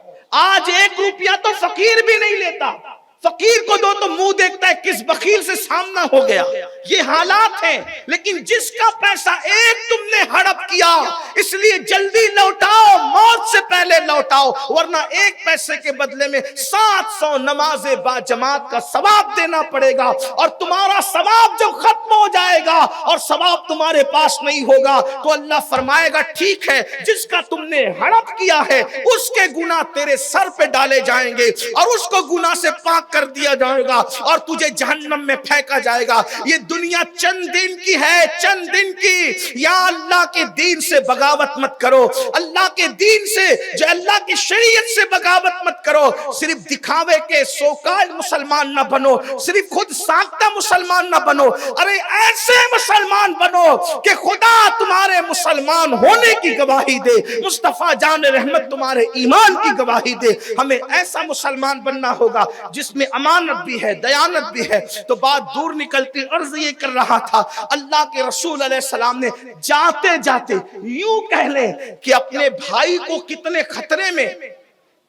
آج 1 روپیہ تو فقیر بھی نہیں لیتا. فقیر کو دو تو منہ دیکھتا ہے کس بخیل سے سامنا ہو گیا. یہ حالات ہیں. لیکن جس کا پیسہ 1 تم نے ہڑپ کیا، اس لیے جلدی لوٹاؤ، موت سے پہلے لوٹاؤ، ورنہ 1 پیسے کے بدلے میں 700 نماز با جماعت کا ثواب دینا پڑے گا. اور تمہارا ثواب جب ختم ہو جائے گا اور ثواب تمہارے پاس نہیں ہوگا تو اللہ فرمائے گا ٹھیک ہے، جس کا تم نے ہڑپ کیا ہے اس کے گناہ تیرے سر پہ ڈالے جائیں گے اور اس کو گناہ سے پاک کر دیا جائے گا اور تجھے جہنم میں پھینکا جائے گا. یہ دنیا چند دن کی ہے، چند دن کی. یا اللہ کے دین سے بغاوت مت کرو، اللہ کے دین سے، جو اللہ کی شریعت سے بغاوت مت کرو. صرف دکھاوے کے سوکال مسلمان نہ بنو، صرف خود ساختہ مسلمان نہ بنو. ارے ایسے مسلمان بنو کہ خدا تمہارے مسلمان ہونے کی گواہی دے، مصطفیٰ جان رحمت تمہارے ایمان کی گواہی دے. ہمیں ایسا مسلمان بننا ہوگا جس میں امانت بھی ہے، دیانت بھی ہے. تو بات دور نکلتی، عرض یہ کر رہا تھا اللہ کے رسول علیہ السلام نے جاتے جاتے یوں کہہ لیں کہ اپنے بھائی کو کتنے خطرے میں،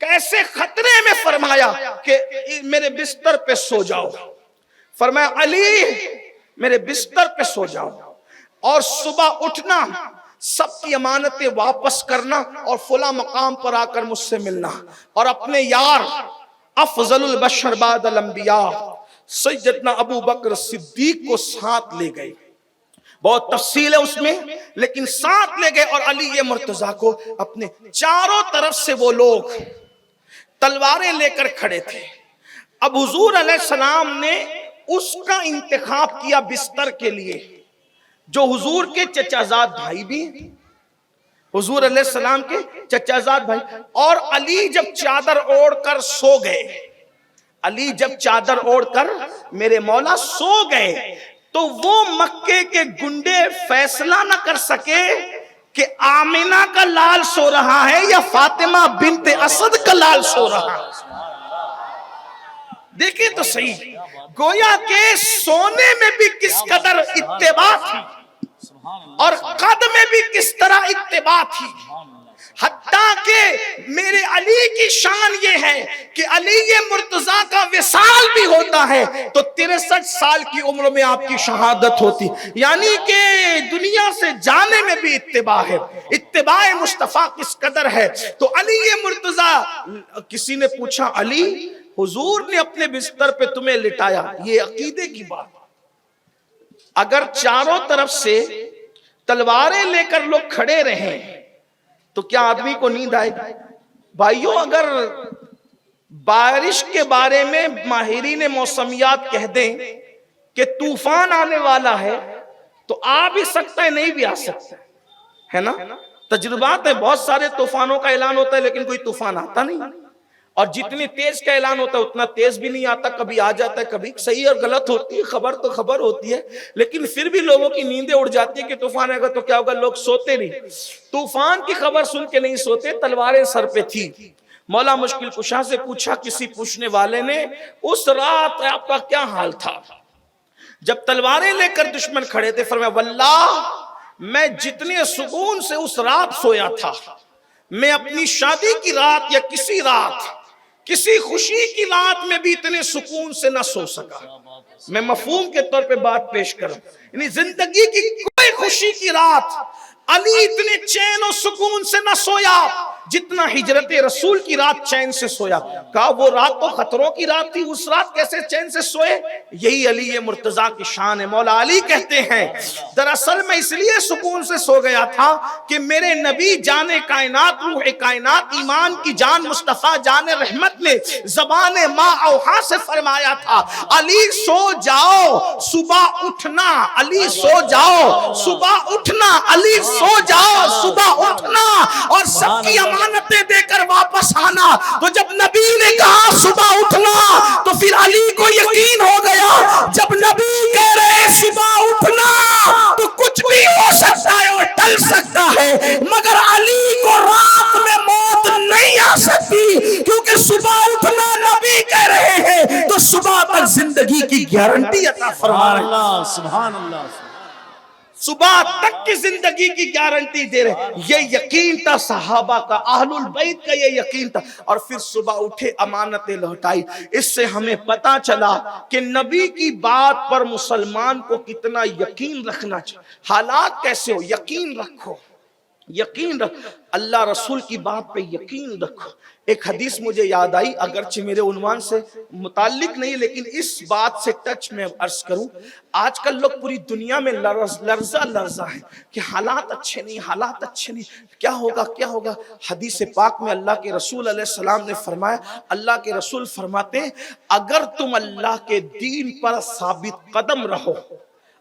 کیسے خطرے میں فرمایا کہ میرے بستر پہ سو جاؤ. فرمایا علی میرے بستر پہ سو جاؤ اور صبح اٹھنا، سب کی امانتیں واپس کرنا اور فلاں مقام پر آ کر مجھ سے ملنا، اور اپنے یار افضل البشر بعد الانبیاء سیدنا ابو بکر صدیق کو ساتھ لے گئے. بہت تفصیل ہے اس میں، لیکن ساتھ لے گئے اور علی مرتضیٰ کو اپنے چاروں طرف سے وہ لوگ تلواریں لے کر کھڑے تھے. اب حضور علیہ السلام نے اس کا انتخاب کیا بستر کے لیے جو حضور کے چچا زاد بھائی بھی، حضور علیہ السلام کے چچا زاد بھائی. اور علی جب چادر اوڑھ کر سو گئے، علی جب چادر اوڑھ کر میرے مولا سو گئے، تو وہ مکے کے گنڈے فیصلہ نہ کر سکے کہ آمینہ کا لال سو رہا ہے یا فاطمہ بنت اسد کا لال سو رہا ہے. دیکھیں تو صحیح، گویا کہ سونے میں بھی کس قدر اتباع تھی اور قد میں بھی کس طرح اتباع تھی. حتیٰ کہ میرے علی کی شان یہ ہے کہ علی مرتضیٰ کا وصال بھی ہوتا ہے تو 63 سال کی عمر میں آپ کی شہادت ہوتی، یعنی کہ دنیا سے جانے میں بھی اتباع ہے. اتباع مصطفیٰ کس قدر ہے. تو علی مرتضیٰ، کسی نے پوچھا علی حضور نے اپنے بستر پہ تمہیں لٹایا، یہ عقیدے کی بات، اگر چاروں طرف سے تلواریں لے کر لوگ کھڑے رہیں تو کیا آدمی کو نیند آئے گی؟ بھائیوں، اگر بارش کے بارے میں ماہرین موسمیات کہہ دیں کہ طوفان آنے والا ہے تو آ بھی سکتا ہے، نہیں بھی آ سکتا ہے نا. تجربات ہے، بہت سارے طوفانوں کا اعلان ہوتا ہے لیکن کوئی طوفان آتا نہیں، اور جتنی تیز کا اعلان ہوتا ہے اتنا تیز بھی نہیں آتا. کبھی آ جاتا ہے، کبھی صحیح اور غلط ہوتی ہے، خبر تو خبر ہوتی ہے، لیکن پھر بھی لوگوں کی نیندیں اڑ جاتی ہے کہ طوفان آئے گا تو کیا ہوگا. لوگ سوتے نہیں، طوفان کی خبر سن کے نہیں سوتے. تلواریں سر پہ تھی. مولا مشکل کشا سے پوچھا کسی پوچھنے والے نے، اس رات آپ کا کیا حال تھا جب تلواریں لے کر دشمن کھڑے تھے؟ فرمایا واللہ میں جتنے سکون سے اس رات سویا تھا، میں اپنی شادی کی رات یا کسی رات، کسی خوشی کی رات میں بھی اتنے سکون سے نہ سو سکا. میں مفہوم کے طور پہ بات پیش کروں، یعنی زندگی کی کوئی خوشی کی رات علی اتنے چین و سکون سے نہ سویا جتنا ہجرت رسول کی رات چین سے سویا. کہا وہ رات تو خطروں کی رات تھی، اس رات کیسے چین سے سوئے؟ یہی علی مرتضیٰ کی شان ہے. مولا علی کہتے ہیں دراصل میں اس لیے سکون سے سو گیا تھا کہ میرے نبی جان کائنات، روح کائنات، ایمان کی جان مصطفیٰ جان رحمت نے زبان ماں اوحا سے فرمایا تھا علی سو جاؤ صبح اٹھنا، علی سو جاؤ صبح اٹھنا، علی سو جاؤ صبح اٹھنا اور سب کی امانتیں دے کر واپس آنا. تو جب نبی نے کہا صبح اٹھنا تو پھر علی کو یقین ہو گیا، جب نبی کہہ رہے صبح اٹھنا تو کچھ بھی ہو سکتا ہے اور ٹل سکتا ہے، مگر علی کو رات میں موت نہیں آ سکتی، کیونکہ صبح اٹھنا نبی کہہ رہے ہیں تو صبح تک زندگی کی گارنٹی عطا فرما رہے ہیں. سبحان اللہ، صبح تک کی زندگی کی گارنٹی دے رہے. یہ یقین تھا صحابہ کا، اہل البیت کا یہ یقین تھا. اور پھر صبح اٹھے، امانتیں لوٹائی. اس سے ہمیں پتا چلا کہ نبی کی بات پر مسلمان کو کتنا یقین رکھنا چاہیے. حالات کیسے ہو، یقین رکھو، یقین رکھو، اللہ رسول کی بات پہ یقین رکھو. ایک حدیث مجھے یاد آئی، اگرچہ میرے عنوان سے متعلق نہیں لیکن اس بات سے ٹچ میں عرض کروں. آج کل لوگ پوری دنیا میں لرزہ ہے کہ حالات اچھے نہیں، حالات اچھے نہیں، کیا ہوگا کیا ہوگا. حدیث پاک میں اللہ کے رسول علیہ السلام نے فرمایا، اللہ کے رسول فرماتے ہیں اگر تم اللہ کے دین پر ثابت قدم رہو،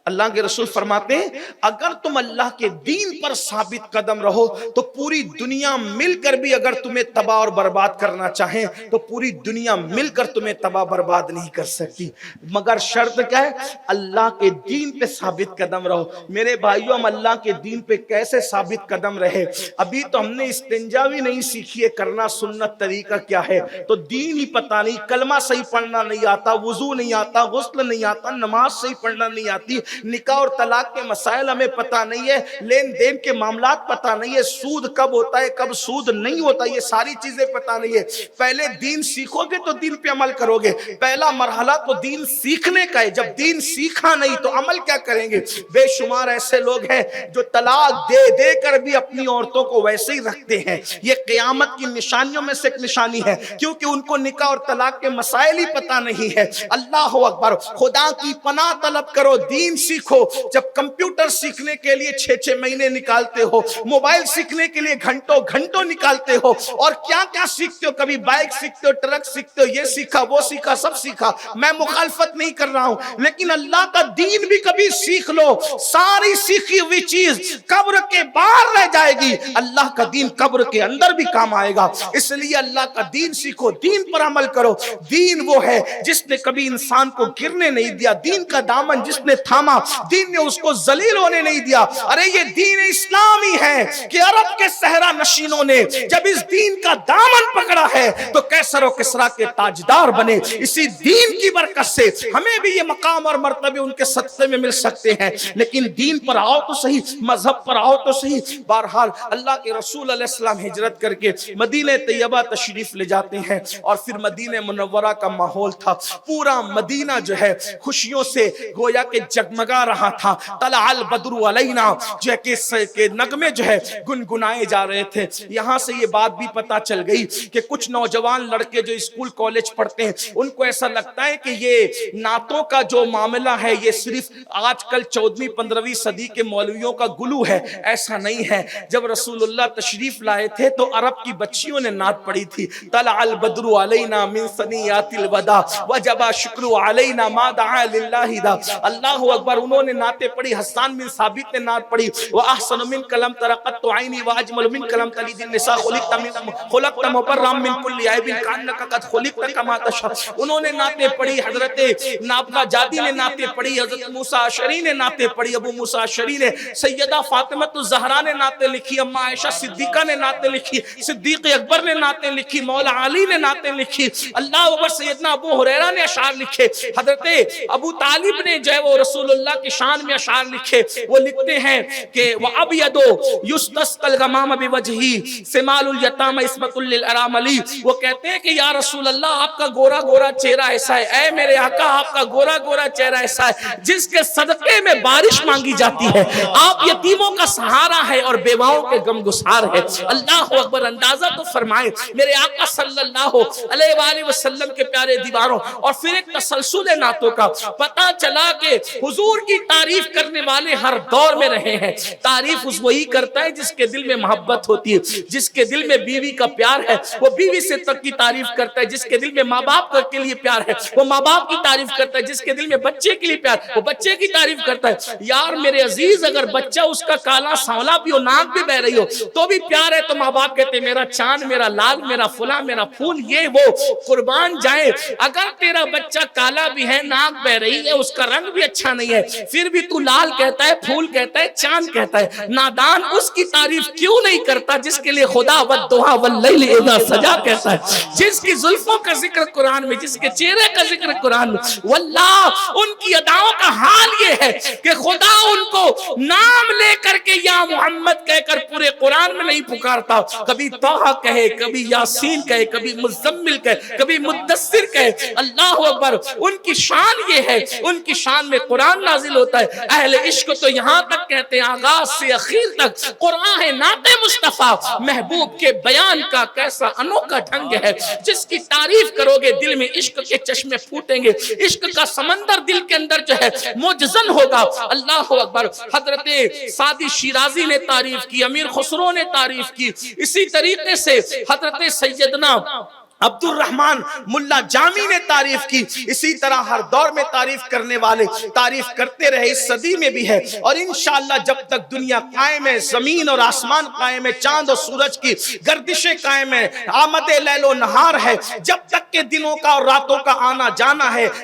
اللہ کے رسول فرماتے ہیں اگر تم اللہ کے دین پر ثابت قدم رہو تو پوری دنیا مل کر بھی اگر تمہیں تباہ اور برباد کرنا چاہیں تو پوری دنیا مل کر تمہیں تباہ برباد نہیں کر سکتی، مگر شرط کیا ہے؟ اللہ کے دین پہ ثابت قدم رہو. میرے بھائیوں، ہم اللہ کے دین پہ کیسے ثابت قدم رہے؟ ابھی تو ہم نے استنجا بھی نہیں سیکھی ہے، کرنا سنت طریقہ کیا ہے تو دین ہی پتہ نہیں، کلمہ صحیح پڑھنا نہیں آتا، وضو نہیں آتا، غسل نہیں آتا، نماز صحیح پڑھنا نہیں آتی. نکاح اور طلاق کے مسائل ہمیں پتہ نہیں ہے، لین دین کے معاملات پتہ نہیں ہے، سود کب ہوتا ہے کب سود نہیں ہوتا، یہ ساری چیزیں پتہ نہیں ہے۔ پہلے دین سیکھو گے تو دین پہ عمل کرو گے، پہلا مرحلہ تو دین سیکھنے کا ہے، جب دین سیکھا نہیں تو عمل کیا کریں گے؟ بے شمار ایسے لوگ ہیں جو طلاق دے دے کر بھی اپنی عورتوں کو ویسے ہی رکھتے ہیں، یہ قیامت کی نشانیوں میں سے ایک نشانی ہے، کیونکہ ان کو نکاح اور طلاق کے مسائل ہی پتہ نہیں ہے۔ اللہ اکبر، خدا کی پناہ طلب کرو، دین سیکھو۔ جب کمپیوٹر سیکھنے کے لیے 6 مہینے نکالتے ہو، موبائل سیکھنے کے لیے گھنٹوں گھنٹوں نکالتے ہو، اور کیا کیا سیکھتے ہو، کبھی بائک سیکھتے ہو، ٹرک سیکھتے ہو، یہ سیکھا وہ سیکھا سب سیکھا، میں مخالفت نہیں کر رہا ہوں، لیکن اللہ کا دین بھی کبھی سیکھ لو، ساری سیکھی ہوئی چیز قبر کے باہر رہ جائے گی، اللہ کا دین قبر کے اندر بھی کام آئے گا۔ اس لیے اللہ کا دین سیکھو، دین پر عمل کرو۔ دین وہ ہے جس نے کبھی انسان کو گرنے نہیں دیا، دین کا دامن جس نے تھاما، دین نے اس کو ذلیل ہونے نہیں دیا۔ ارے یہ دین اسلامی ہے کہ عرب کے صحرا نشینوں نے جب اس دین کا دامن پکڑا ہے تو کیسر و کسریٰ کے تاجدار بنے۔ اسی دین کی برکت سے ہمیں بھی یہ مقام اور مرتبے ان کے صدقے میں مل سکتے ہیں، لیکن دین پر آؤ تو صحیح، مذہب پر آؤ تو صحیح۔ بہرحال اللہ کے رسول علیہ السلام ہجرت کر کے مدینہ طیبہ تشریف لے جاتے ہیں، اور پھر مدینہ منورہ کا ماحول تھا، پورا مدینہ جو ہے خوشیوں سے گویا کہ جگمگا رہا تھا۔ طلع البدر علینا جو ہے کہ نغمے جو ہے گنگنائے جا رہے تھے۔ یہاں سے یہ بات بھی پتہ چل گئی کہ کچھ نوجوان لڑکے جو اسکول کالج پڑھتے ہیں ان کو ایسا لگتا ہے کہ یہ نعتوں کا جو معاملہ ہے یہ صرف آج کل 14ویں 15ویں صدی کے مولویوں کا گلو ہے، ایسا نہیں ہے۔ جب رسول اللہ تشریف لائے تھے تو عرب کی بچیوں نے نعت پڑھی تھی، طلع البدر علینا من ثنیات الوداع وجب شکر علینا ما دعا للہ دا۔ اللہ اکبر، انہوں نے نعتیں پڑھی، حسان بن ثابت نے نعت پڑھی، واحسن من کلم ترقت عینی واجمل من کلم تلید النساء خلقت مبرا من کل عیب کانک قد خلقت کما تشاء۔ انہوں نے نعتیں پڑھی، حضرت نابغہ جادی نے نعتیں پڑھی، حضرت موسیٰ اشعری نے نعتیں پڑھی، ابو موسیٰ اشعری نے، سیدہ فاطمہ الزہرا نے نعتیں لکھی، اما عائشہ صدیقہ نے نعتیں لکھی، صدیق اکبر نے نعتیں لکھی، مولا علی نے نعتیں لکھی، اللہ اکبر، سیدنا ابو ہریرہ نے اشعار لکھے، حضرت ابو طالب نے جو ہے وہ رسول اللہ کی شان میں اشعار لکھے۔ وہ لکھتے ہیں کہ وَأَبْيَدُ يُسْتَسْقَى الْغَمَامَ بِوَجْهِهِ سِمَالُ الْيَتَامَ عِصْمَةٌ لِلْأَرَامِلِ۔ وہ کہتے ہیں کہ یا رسول اللہ آپ کا گورا گورا چہرہ ایسا ہے، اے میرے آقا آپ کا گورا گورا چہرہ ایسا ہے جس کے صدقے میں بارش مانگی جاتی ہے، آپ یتیموں کا سہارا ہے اور بیواؤں کے غم گسار ہے۔ اللہ اکبر، اندازہ تو فرمائیں میرے آقا صلی اللہ علیہ وآلہ وسلم کے پیارے دیواروں، اور پھر ایک تسلسل نعتوں کا پتہ چلا کہ حضور کی تعریف کرنے والے ہر دور میں رہے ہیں۔ تعریف اس وہی کرتا ہے جس کے دل میں محبت ہوتی ہے، جس کے دل میں بیوی کا پیار ہے وہ بیوی سے تک کی تعریف کرتا ہے، جس کے دل میں ماں باپ کے لیے پیار ہے وہ ماں باپ کی تعریف کرتا ہے، جس کے دل میں بچے کے لیے پیار وہ بچے کی تعریف کرتا ہے۔ یار میرے عزیز، اگر بچہ اس کا کالا سانولا بھی ہو، ناک بھی بہ رہی ہو تو بھی پیار ہے، تو ماں باپ کہتے ہیں میرا چاند، میرا لال، میرا فلاں، میرا پھول، یہ وہ قربان جائے۔ اگر تیرا بچہ کالا بھی ہے، ناک بہ رہی ہے، اس کا رنگ بھی اچھا نہیں ہے، پھر بھی تو لال کہتا ہے، پھول کہتا ہے، چاند کہتا ہے، نادان اس کی تعریف کیوں نہیں کرتا جس کے لیے خدا والضحیٰ واللیل اذا سجا کہتا ہے، جس کی زلفوں کا ذکر قرآن میں، جس کے چہرے کا ذکر قرآن میں۔ واللہ ان کی اداؤں کا حال یہ ہے کہ خدا ان کو نام لے کر کے یا محمد کہہ کر پورے قرآن میں نہیں پکارتا، کبھی طٰہٰ کہے، کبھی یاسین کہے، کبھی مزمل کہے، کبھی مدثر کہے۔ اللہ اکبر، ان کی شان یہ ہے، ان کی شان میں قرآن نازل ہوتا ہے۔ اہل عشق تو یہاں تک کہتے ہیں آغاز سے اخیر تک قرآن ہے نعت مصطفیٰ، محبوب کے بیان کا کیسا انوکھا ڈھنگ ہے، جس کی تعریف کرو گے دل میں عشق کے چشمے پھوٹیں گے، عشق کا سمندر دل کے اندر جو ہے مجزن ہوگا۔ اللہ اکبر، حضرت سعدی شیرازی نے تعریف کی، امیر خسرو نے تعریف کی، اسی طریقے سے حضرت سیدنا عبد الرحمن ملا جامی نے تعریف کی، اسی طرح ہر دور میں تعریف کرنے والے تعریف کرتے رہے، اس صدی میں بھی ہے، اور انشاءاللہ جب تک دنیا قائم ہے، زمین اور آسمان قائم ہے، چاند اور سورج کی گردشیں قائم ہے، آمد لیل و نہار ہے، جب تک کہ دنوں کا اور راتوں کا آنا جانا ہے،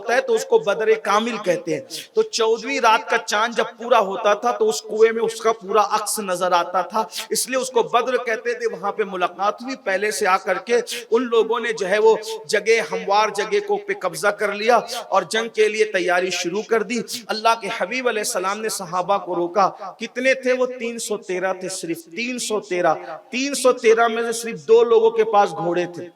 ہوتا ہے تو اس کو بدر کامل کہتے ہیں. تو 14ویں رات کا چاند جب پورا ہوتا تھا تو اس کنویں میں اس کا پورا عکس نظر آتا تھا, اس لیے اس کو بدر کہتے تھے. وہاں پہ ملاقات ہوئی, پہلے سے آ کر کے ان لوگوں نے جو ہے وہ جگہ, ہموار جگہ کو پہ قبضہ کر لیا اور جنگ کے لیے تیاری شروع کر دی. اللہ کے حبیب علیہ السلام نے صحابہ کو روکا. کتنے تھے وہ؟ 313 تھے, صرف 313. 313 میں سے صرف 2 لوگوں کے پاس گھوڑے تھے,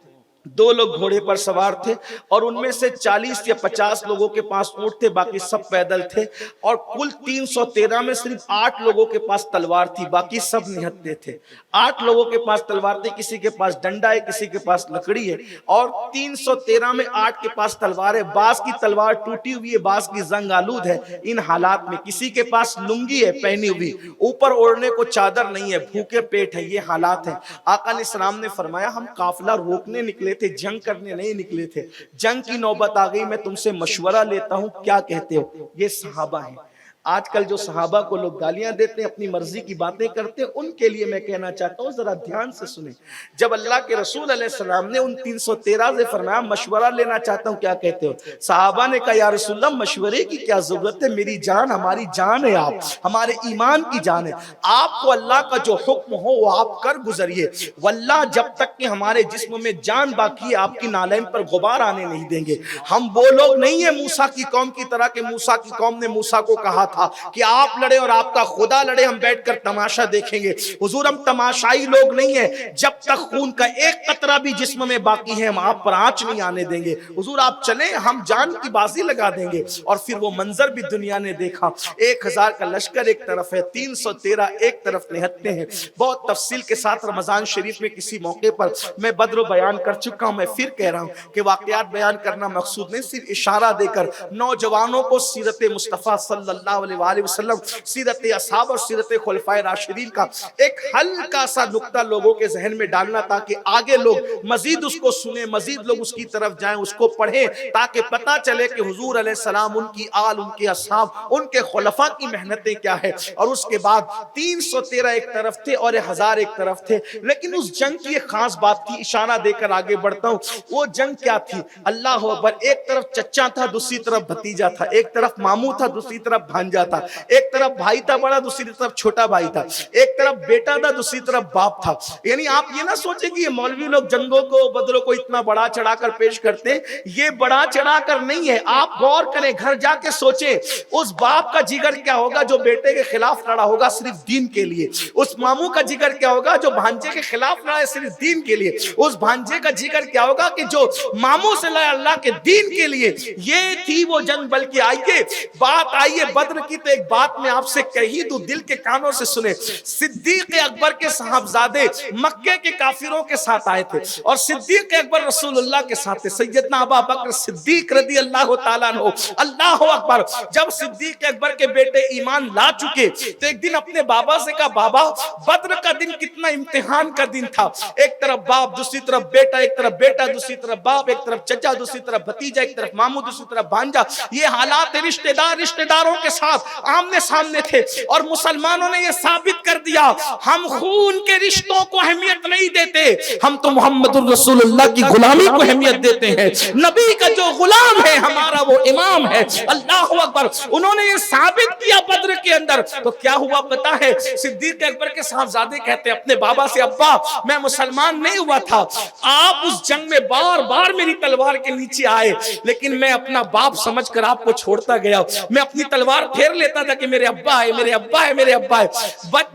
2 لوگ گھوڑے پر سوار تھے, اور ان میں سے 40 یا 50 لوگوں کے پاس اونٹ تھے, باقی سب پیدل تھے. اور کل 313 میں صرف 8 لوگوں کے پاس تلوار تھی, باقی سب نہتے تھے. 8 لوگوں کے پاس تلوار تھی, کسی کے پاس ڈنڈا ہے, کسی کے پاس لکڑی ہے. اور 313 میں 8 کے پاس تلوار ہے. بعض کی تلوار ٹوٹی ہوئی ہے, بعض کی زنگ آلود ہے. ان حالات میں کسی کے پاس لنگی ہے پہنی ہوئی, اوپر اوڑھنے کو چادر نہیں ہے, بھوکے پیٹ ہے. یہ حالات ہیں. آقا علیہ السلام نے فرمایا ہم قافلہ روکنے نکلے تھے, جنگ کرنے نہیں نکلے تھے. جنگ کی نوبت آ گئی, میں تم سے مشورہ لیتا ہوں, کیا کہتے ہو؟ یہ صحابہ ہیں. آج کل جو صحابہ کو لوگ گالیاں دیتے ہیں, اپنی مرضی کی باتیں کرتے ہیں, ان کے لیے میں کہنا چاہتا ہوں ذرا دھیان سے سنیں. جب اللہ کے رسول علیہ السلام نے ان 313 سے فرمایا مشورہ لینا چاہتا ہوں, کیا کہتے ہو؟ صحابہ نے کہا یا رسول اللہ مشورے کی کیا ضرورت ہے, میری جان ہماری جان ہے, آپ ہمارے ایمان کی جان ہے, آپ کو اللہ کا جو حکم ہو وہ آپ کر گزریے. واللہ جب تک کہ ہمارے جسم میں جان باقی ہے آپ کی نالین پر غبار آنے نہیں دیں گے. ہم وہ لوگ نہیں ہیں موسیٰ کی قوم کی طرح کہ موسیٰ کی قوم نے موسیٰ کو کہا تھا کہ آپ لڑے اور آپ کا خدا لڑے, ہم بیٹھ کر تماشا دیکھیں گے. حضور ہم تماشائی لوگ نہیں ہیں, جب تک خون کا ایک قطرہ بھی جسم میں باقی ہے ہم آپ پر آنچ نہیں آنے دیں گے. حضور آپ چلیں, ہم جان کی بازی لگا دیں گے. اور پھر وہ منظر بھی دنیا نے دیکھا, 1000 کا لشکر ایک طرف ہے, 313 ایک طرف نہتے ہیں. بہت تفصیل کے ساتھ رمضان شریف میں کسی موقع پر میں بدر بیان کر چکا ہوں. میں پھر کہہ رہا ہوں کہ واقعات بیان کرنا مقصود نہیں, صرف اشارہ دے کر نوجوانوں کو سیرت مصطفیٰ صلی اللہ علیہ وسلم, سیرت اصحاب اور سیرت خلفائے راشدین کا ایک ہلکا سا نقطہ لوگوں کے ذہن میں ڈالنا, تاکہ آگے لوگ مزید اس کو سنیں, مزید لوگ اس کی طرف جائیں, اس کو پڑھیں, تاکہ پتہ چلے کہ حضور علیہ السلام, ان کی آل, ان کے اصحاب, ان کے خلفاء کی محنتیں کیا ہے. اور اس کے بعد 313 ایک طرف تھے اور 1000 ایک طرف تھے. لیکن اس جنگ کی ایک خاص بات تھی, اشارہ دے کر آگے بڑھتا ہوں. وہ جنگ کیا تھی؟ اللہ اکبر. ایک طرف چچا تھا, دوسری طرف بھتیجا تھا, ایک طرف ماموں تھا, دوسری طرف بھانجا تھا, ایک طرف بھائی تھا بڑا, دوسری طرف چھوٹا بھائی تھا, ایک طرف بیٹا تھا, دوسری طرف باپ تھا. یعنی آپ یہ نہ سوچیں کہ یہ مولوی لوگ جنگوں کو, بدروں کو اتنا بڑا چڑھا کر پیش کرتے ہیں, یہ بڑا چڑھا کر نہیں ہے. آپ غور کریں, گھر جا کے سوچیں, اس باپ کا جگر کیا ہوگا جو بیٹے کے خلاف لڑا ہوگا صرف دین کے لیے. اس ماموں کا جگر کیا ہوگا جو بھانجے کے خلاف لڑا ہے صرف دین کے لیے. اس بھانجے کا جگر کیا ہوگا کہ جو ماموں سے لڑا اللہ کے دین کے لیے. یہ تھی وہ جنگ. بلکہ آئیے بات آئیے بدر کی, تو ایک بات میں آپ سے کہی تو دل کے کانوں سے سنیں. صدیق اکبر کے صاحبزادے مکے کے کافروں کے ساتھ آئے تھے, اور صدیق اکبر رسول اللہ کے ساتھ تھے. سیدنا ابو بکر صدیق رضی اللہ تعالیٰ عنہ, اللہ اکبر. جب صدیق اکبر کے بیٹے ایمان لا چکے تو ایک دن اپنے بابا سے کہا, بابا بدر کا دن کتنا امتحان کا دن تھا. ایک طرف باپ, دوسری طرف بیٹا, ایک طرف بیٹا, دوسری طرف باپ, ایک طرف چچا, دوسری طرف بھتیجا, ایک طرف ماموں, دوسری طرف بھانجا. یہ حالات رشتہ دار رشتہ داروں کے ساتھ آمنے سامنے تھے. اور مسلمانوں نے یہ ثابت کر دیا, ہم خون کے رشتوں کو اہمیت نہیں دیتے, ہم تو محمد الرسول اللہ کی غلامی کو اہمیت دیتے ہیں. نبی کا جو غلام ہے ہمارا وہ امام ہے. اللہ اکبر. انہوں نے یہ ثابت کیا بدر کے اندر. تو کیا ہوا پتا ہے؟ صدیق اکبر کے صاحبزادے کہتے ہیں اپنے بابا سے, ابا میں مسلمان نہیں ہوا تھا, آپ اس جنگ میں بار بار میری تلوار کے نیچے آئے, لیکن میں اپنا باپ سمجھ کر آپ کو چھوڑتا گیا. میں اپنی تلوار پھیر لیتا تھا کہ میرے ابا ہے, میرے ابا ہے, میرے ابا ہے.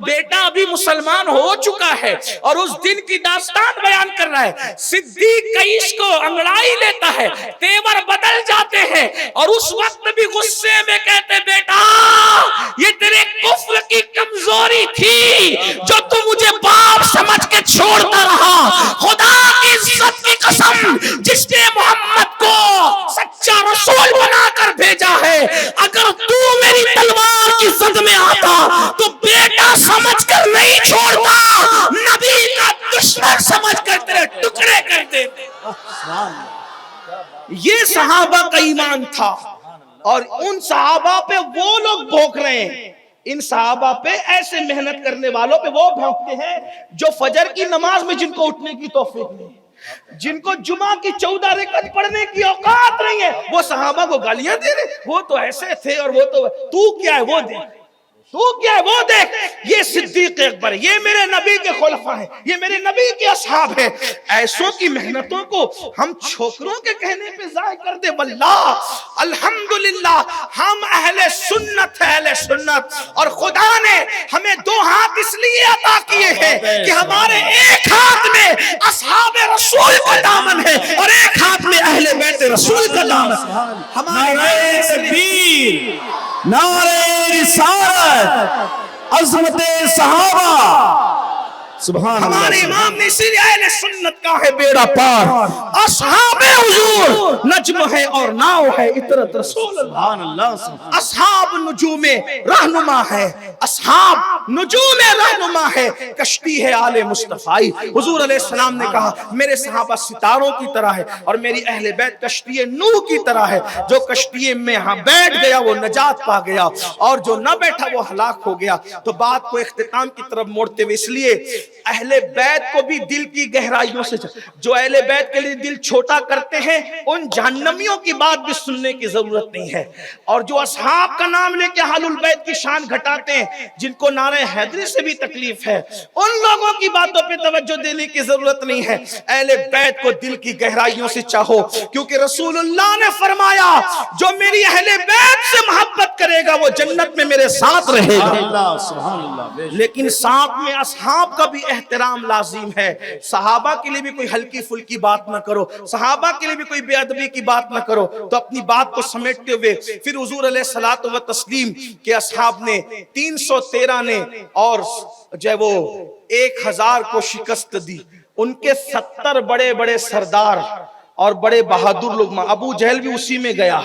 بیٹا ابھی مسلمان ہو چکا ہے اور اس دن کی داستان بیان کر رہا ہے. صدیق کا عشق انگڑائی لیتا ہے, تیور بدل جاتے ہیں, اور اس وقت بھی غصے میں کہتے, بیٹا یہ تیرے کفر کی کمزوری تھی جو تو مجھے باپ سمجھ کے چھوڑتا رہا. خدا کی عزت کی قسم, جس نے محمد کو سچا رسول بنا کر بھیجا ہے, اگر تو میری تلوار کی زد میں آتا تو بیٹا سمجھ کر نہیں چھوڑتا, نبی کا دشمن سمجھ کر تیرے ٹکڑے کر دیتے. یہ صحابہ کا ایمان تھا, اور ان صحابہ پہ وہ لوگ بھونک رہے ہیں. ان صحابہ پہ, ایسے محنت کرنے والوں پہ وہ بھونکتے ہیں جو فجر کی نماز میں جن کو اٹھنے کی توفیق نہیں, جن کو جمعہ کی 14 رکعت پڑھنے کی اوقات نہیں ہے وہ صحابہ کو گالیاں دے رہے، وہ تو ایسے تھے اور وہ تو کیا ہے وہ دیکھ، تو کیا ہے وہ دیکھ، یہ صدیق اکبر، یہ میرے نبی کے خلفاء ہیں، یہ میرے نبی کے اصحاب ہیں۔ ایسوں کی محنتوں کو ہم چھوکروں کے کہنے پہ ضائع کر دے، واللہ الحمدللہ ہم اہل سنت ہیں، اہل سنت، اور خدا نے ہمیں 2 ہاتھ اس لیے عطا کیے ہیں کہ ہمارے ایک ہاتھ میں اصحاب رسول کا دامن ہے اور ایک ہاتھ میں اہل بیت رسول کا دامن۔ ہمارے تکبیر، نعرہ رسالت، عظمت صحابہ، سبحان اللہ۔ ہمارے امام نے اسی لیے اہل سنت کا ہے بیڑا پار، اصحاب حضور نجم ہے اور ناؤ ہے اطرت رسول اللہ، اصحاب نجوم رہنما ہے، اصحاب نجوم رہنما ہے، کشتی ہے آل مصطفیٰ۔ حضور علیہ السلام نے کہا میرے صحابہ ستاروں کی طرح ہے اور میری اہل بیت کشتی نوح کی طرح ہے، جو کشتی میں ہاں بیٹھ گیا وہ نجات پا گیا اور جو نہ بیٹھا وہ ہلاک ہو گیا۔ تو بات کو اختتام کی طرف موڑتے ہوئے اس لیے اہل بیت کو بھی دل کی گہرائیوں سے، جو اہل بیت کے لیے دل چھوٹا کرتے ہیں ان جہنمیوں کی بات بھی سننے کی ضرورت نہیں ہے، اور جو اصحاب کا نام لے کے اہل البیت کی شان گھٹاتے ہیں، جن کو نعرہ حیدری سے بھی تکلیف ہے، ان لوگوں کی باتوں پہ توجہ دینے کی ضرورت نہیں ہے۔ اہل بیت کو دل کی گہرائیوں سے چاہو، کیونکہ رسول اللہ نے فرمایا جو میری اہل بیت سے محبت کرے گا وہ جنت میں میرے ساتھ رہے گا۔ لیکن ساتھ میں اصحاب کا بھی احترام لازم ہے۔ صحابہ کے لیے بھی کوئی ہلکی پھلکی بات نہ کرو، صحابہ کے لیے بھی کوئی بے ادبی کی بات نہ کرو۔ تو اپنی بات کو سمیٹتے ہوئے پھر حضور علیہ الصلوۃ والتسلیم کے اصحاب نے 313 نے اور جو وہ 1000 کو شکست دی، ان کے 70 بڑے بڑے سردار اور بڑے بہادر لوگ، ابو جہل بھی اسی میں گیا،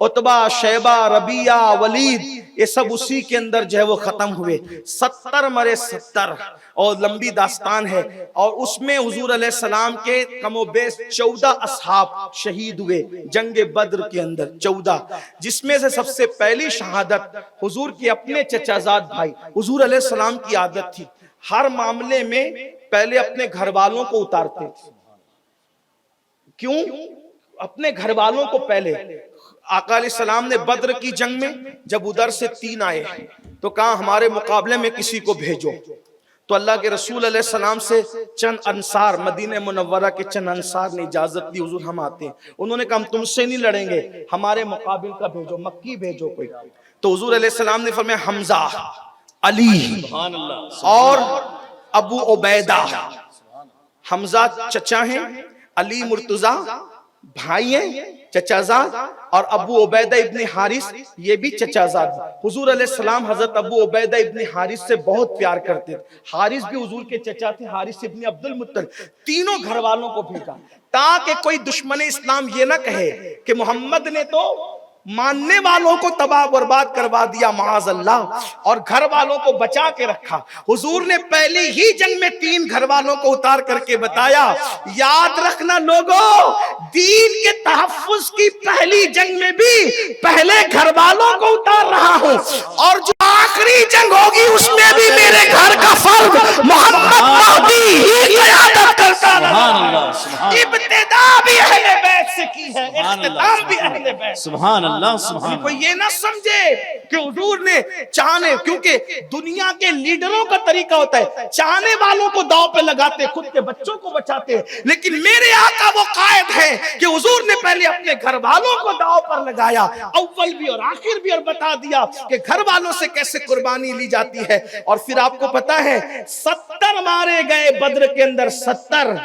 عتبہ، شیبہ، ربیعہ، ولید، یہ سب اسی کے اندر جو ہے وہ ختم ہوئے۔ 70 مرے 70 اور لمبی داستان ہے، اور اس میں حضور علیہ السلام کے کم و بیش 14 اصحاب شہید ہوئے جنگ بدر کے اندر، 14، جس میں سے سب سے پہلی شہادت حضور کے اپنے چچا زاد بھائی۔ حضور علیہ السلام کی عادت تھی ہر معاملے میں پہلے اپنے گھر والوں کو اتارتے تھے۔ کیوں؟ اپنے گھر والوں کو پہلے۔ آقا علیہ السلام نے بدر کی جنگ میں جب ادھر سے 3 آئے تو کہا ہمارے مقابلے میں کسی کو بھیجو، تو اللہ کے رسول علیہ السلام سے چند انصار، مدینہ منورہ کے چند انصار نے اجازت دی، حضور ہم آتے ہیں۔ انہوں نے کہا ہم تم سے نہیں لڑیں گے، ہمارے مقابل کا بھیجو، مکی بھیجو کوئی۔ تو حضور علیہ السلام نے فرمایا حمزہ، علی اور ابو عبیدہ۔ حمزہ چچا ہیں، علی مرتضیٰ بھائی ہیں چچا زاد، اور ابو عبیدہ ابن حارث یہ بھی چچا زاد۔ حضور علیہ السلام حضرت ابو عبیدہ ابن حارث سے بہت پیار کرتے تھے۔ حارث بھی حضور کے چچا تھے، حارث ابن عبد المطلب۔ تینوں گھر والوں کو بھیجا تاکہ کوئی دشمن اسلام یہ نہ کہے کہ محمد نے تو ماننے والوں کو تباہ برباد کروا دیا، معاذ اللہ، اور گھر والوں کو بچا کے رکھا۔ حضور نے پہلی ہی جنگ میں 3 گھر والوں کو اتار کر کے بتایا، یاد رکھنا لوگوں، دین کے تحفظ کی پہلی جنگ میں بھی پہلے گھر والوں کو اتار رہا ہوں، اور جو آخری جنگ ہوگی اس میں بھی میرے گھر کا فرد محمد مہدی ہی قیادت کرتا رہا۔ ابتدا بھی اہل بیت سے کی ہے، اختتام بھی اہل بیت۔ سبحان اللہ، سبحان اللہ۔ کوئی یہ نہ سمجھے کہ حضور نے چاہنے، کیونکہ دنیا کے لیڈروں کا طریقہ ہوتا ہے چاہنے والوں کو داؤ پہ لگاتے، خود کے بچوں کو بچاتے، لیکن میرے آقا وہ قائد ہے کہ حضور نے پہلے اپنے گھر والوں کو داؤ پر لگایا، اول بھی اور آخر بھی، اور بتا دیا کہ گھر والوں سے کیسے قربانی لی جاتی ہے۔ اور پھر آپ کو پتا ہے 70 مارے گئے بدر کے اندر، 70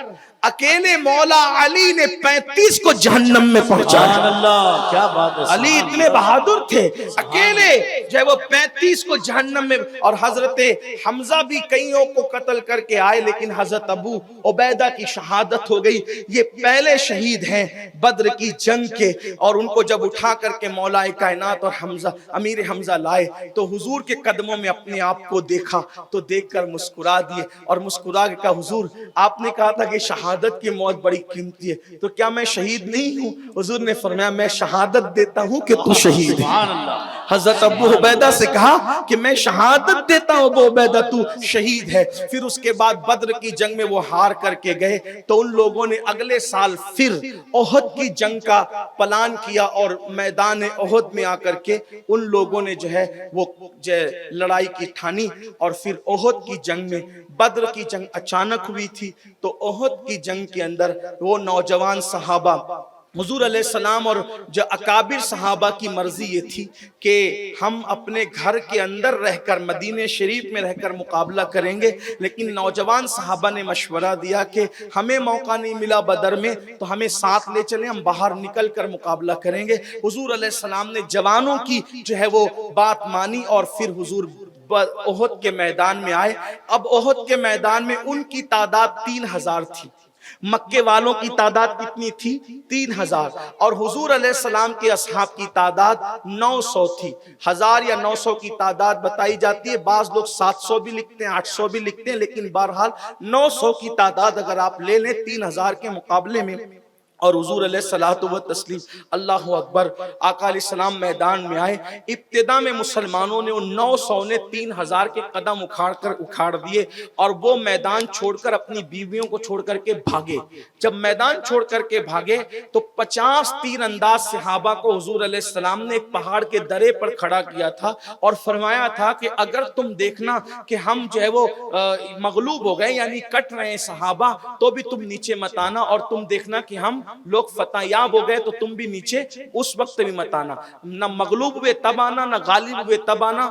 اکیلے مولا علی نے 35 کو جہنم میں پہنچایا۔ سبحان اللہ، کیا بات ہے۔ علی اتنے بہادر تھے، اکیلے جو ہے وہ 35 کو جہنم میں، اور حضرت حمزہ بھی کئیوں کو قتل کر کے آئے، لیکن حضرت ابو عبیدہ کی شہادت ہو گئی۔ یہ پہلے شہید ہیں بدر کی جنگ کے، اور ان کو جب اٹھا کر کے مولا کائنات اور حمزہ امیر حمزہ لائے تو حضور کے قدموں میں اپنے آپ کو دیکھا تو دیکھ کر مسکرا دیے، اور مسکرا کے کہا حضور آپ نے کہا تھا کہ شہادت کی موت بڑی قیمتی ہے، تو کیا میں شہید نہیں ہوں؟ حضور نے فرمایا میں شہادت دیتا ہوں کہ تو شہید ہے۔ حضرت ابو عبیدہ سے کہا کہ میں شہادت دیتا ہوں ابو عبیدہ تو شہید ہے۔ پھر اس کے بعد بدر کی جنگ میں وہ ہار کر کے گئے تو ان لوگوں نے اگلے سال پھر احد کی جنگ کا پلان کیا اور میدان احد میں آ کر کے ان لوگوں نے جو ہے وہ لڑائی کی ٹھانی، اور پھر احد کی جنگ میں، بدر کی جنگ اچانک ہوئی تھی تو احد کی جنگ کے اندر وہ نوجوان صحابہ، حضور علیہ السلام اور جو اکابر صحابہ کی مرضی یہ تھی کہ ہم اپنے گھر کے اندر رہ کر مدینہ شریف میں رہ کر مقابلہ کریں گے، لیکن نوجوان صحابہ نے مشورہ دیا کہ ہمیں موقع نہیں ملا بدر میں تو ہمیں ساتھ لے چلیں، ہم باہر نکل کر مقابلہ کریں گے۔ حضور علیہ السلام نے جوانوں کی جو ہے وہ بات مانی اور پھر حضور احد کے میدان میں آئے۔ اب احد کے میدان میں ان کی تعداد 3000 تھی، مکے والوں کی تعداد کتنی تھی؟ 3000، اور حضور علیہ السلام کے اصحاب کی تعداد 900 تھی۔ 1000 یا 900 کی تعداد بتائی جاتی ہے، بعض لوگ 700 بھی لکھتے ہیں، 800 بھی لکھتے ہیں، لیکن بہرحال 900 کی تعداد اگر آپ لے لیں 3000 کے مقابلے میں، اور حضور علیہ الصلوۃ والتسلیم، اللہ اکبر، آقا علیہ السلام میدان میں آئے۔ ابتدا میں مسلمانوں نے ان 900 نے 3000 کے قدم اکھاڑ دیے اور وہ میدان چھوڑ کر اپنی بیویوں کو چھوڑ کر کے بھاگے۔ جب میدان چھوڑ کر کے بھاگے تو 50 تیر انداز صحابہ کو حضور علیہ السلام نے ایک پہاڑ کے درے پر کھڑا کیا تھا اور فرمایا تھا کہ اگر تم دیکھنا کہ ہم جو ہے وہ مغلوب ہو گئے، یعنی کٹ رہے ہیں صحابہ، تو بھی تم نیچے مت آنا، اور تم دیکھنا کہ ہم لوگ فتح یاب ہو گئے تو تم بھی نیچے اس وقت بھی مت آنا، نہ مغلوب ہوئے تب آنا، نہ غالب ہوئے تب آنا،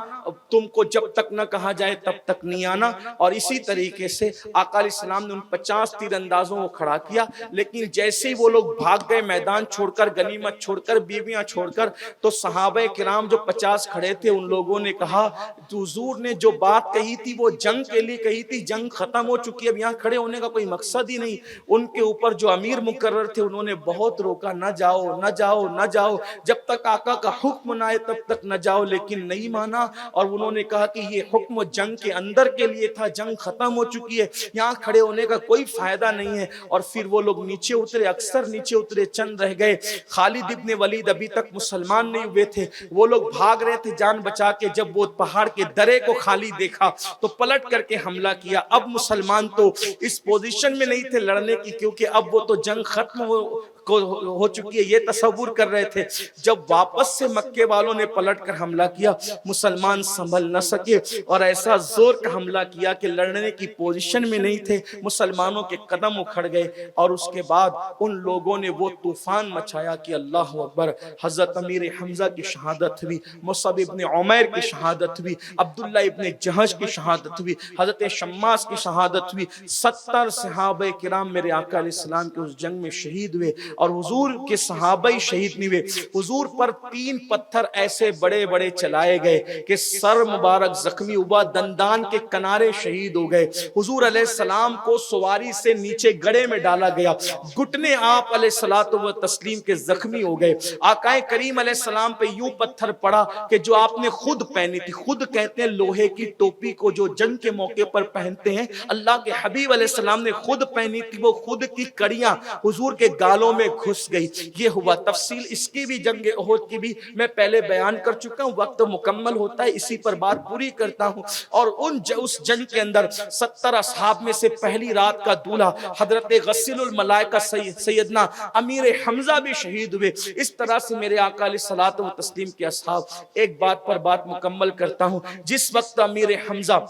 تم کو جب تک نہ کہا جائے تب تک نہیں آنا۔ اور اسی طریقے سے آقا علیہ السلام نے ان 50 تیر اندازوں کو کھڑا کیا، لیکن جیسے ہی وہ لوگ بھاگ گئے میدان چھوڑ کر، غنیمت چھوڑ کر، بیویاں چھوڑ کر، تو صحابہ کرام جو 50 کھڑے تھے ان لوگوں نے کہا حضور نے جو بات کہی تھی وہ جنگ کے لیے کہی تھی، جنگ ختم ہو چکی ہے، اب یہاں کھڑے ہونے کا کوئی مقصد ہی نہیں۔ ان کے اوپر جو امیر مقرر تھے انہوں نے بہت روکا، نہ جاؤ نہ جاؤ نہ جاؤ، جب تک آقا کا حکم نہ آئے تب تک نہ جاؤ، لیکن نہیں مانا، اور انہوں نے کہا کہ یہ حکم جنگ کے اندر کے لیے تھا، جنگ ختم ہو چکی ہے، یہاں کھڑے ہونے کا کوئی فائدہ نہیں ہے۔ اور پھر وہ لوگ نیچے اترے، اکثر نیچے اترے، چند رہ گئے۔ خالد ابن ولید ابھی تک مسلمان نہیں ہوئے تھے، وہ لوگ بھاگ رہے تھے جان بچا کے، جب وہ پہاڑ کے درے کو خالی دیکھا تو پلٹ کر کے حملہ کیا۔ اب مسلمان تو اس پوزیشن میں نہیں تھے لڑنے کی، کیونکہ اب وہ تو جنگ ختم ہو چکی ہے، یہ تصور کر رہے تھے۔ جب واپس سے مکے والوں نے پلٹ کر حملہ کیا، مسلمان سنبھل نہ سکے اور ایسا زور کا حملہ کیا کہ لڑنے کی پوزیشن میں نہیں تھے، مسلمانوں کے قدم اکھڑ گئے، اور اس کے بعد ان لوگوں نے وہ طوفان مچایا کہ اللہ اکبر، حضرت امیر حمزہ کی شہادت ہوئی، مصعب ابن عمیر کی شہادت ہوئی، عبداللہ ابن جہش کی شہادت ہوئی، حضرت شماس کی شہادت ہوئی، 70 صحابہ کرام میرے آقا علیہ السلام کے اس جنگ میں شہید ہوئے، اور حضور کے صحابہ ہی شہید نہیں ہوئے، حضور پر 3 پتھر ایسے بڑے بڑے چلائے گئے کہ سر مبارک زخمی ہوا، دندان کے کنارے شہید ہو گئے۔ حضور علیہ السلام کو سواری سے نیچے گڑھے میں ڈالا گیا، گھٹنے آپ علیہ الصلوۃ والتسلیم کے زخمی ہو گئے۔ آقا کریم علیہ السلام پہ یوں پتھر پڑا کہ جو آپ نے خود پہنی تھی، خود کہتے ہیں لوہے کی ٹوپی کو جو جنگ کے موقع پر پہنتے ہیں، اللہ کے حبیب علیہ السلام نے خود پہنی تھی، وہ خود کی کڑیاں حضور کے گالوں میں گھس گئی۔ یہ ہوا، تفصیل اس کی بھی جنگ احد کی بھی میں پہلے بیان کر چکا ہوں، وقت مکمل ہوتا ہے اسی پر بات پوری کرتا ہوں۔ اور اس جنگ کے اندر 70 اصحاب میں سے پہلی رات کا دولہا حضرت غسیل الملائکہ سیدنا امیر حمزہ بھی شہید ہوئے۔ اس طرح سے میرے آقا علیہ الصلوۃ والتسلیم کے اصحاب، ایک بات پر بات مکمل کرتا ہوں، جس وقت امیر حمزہ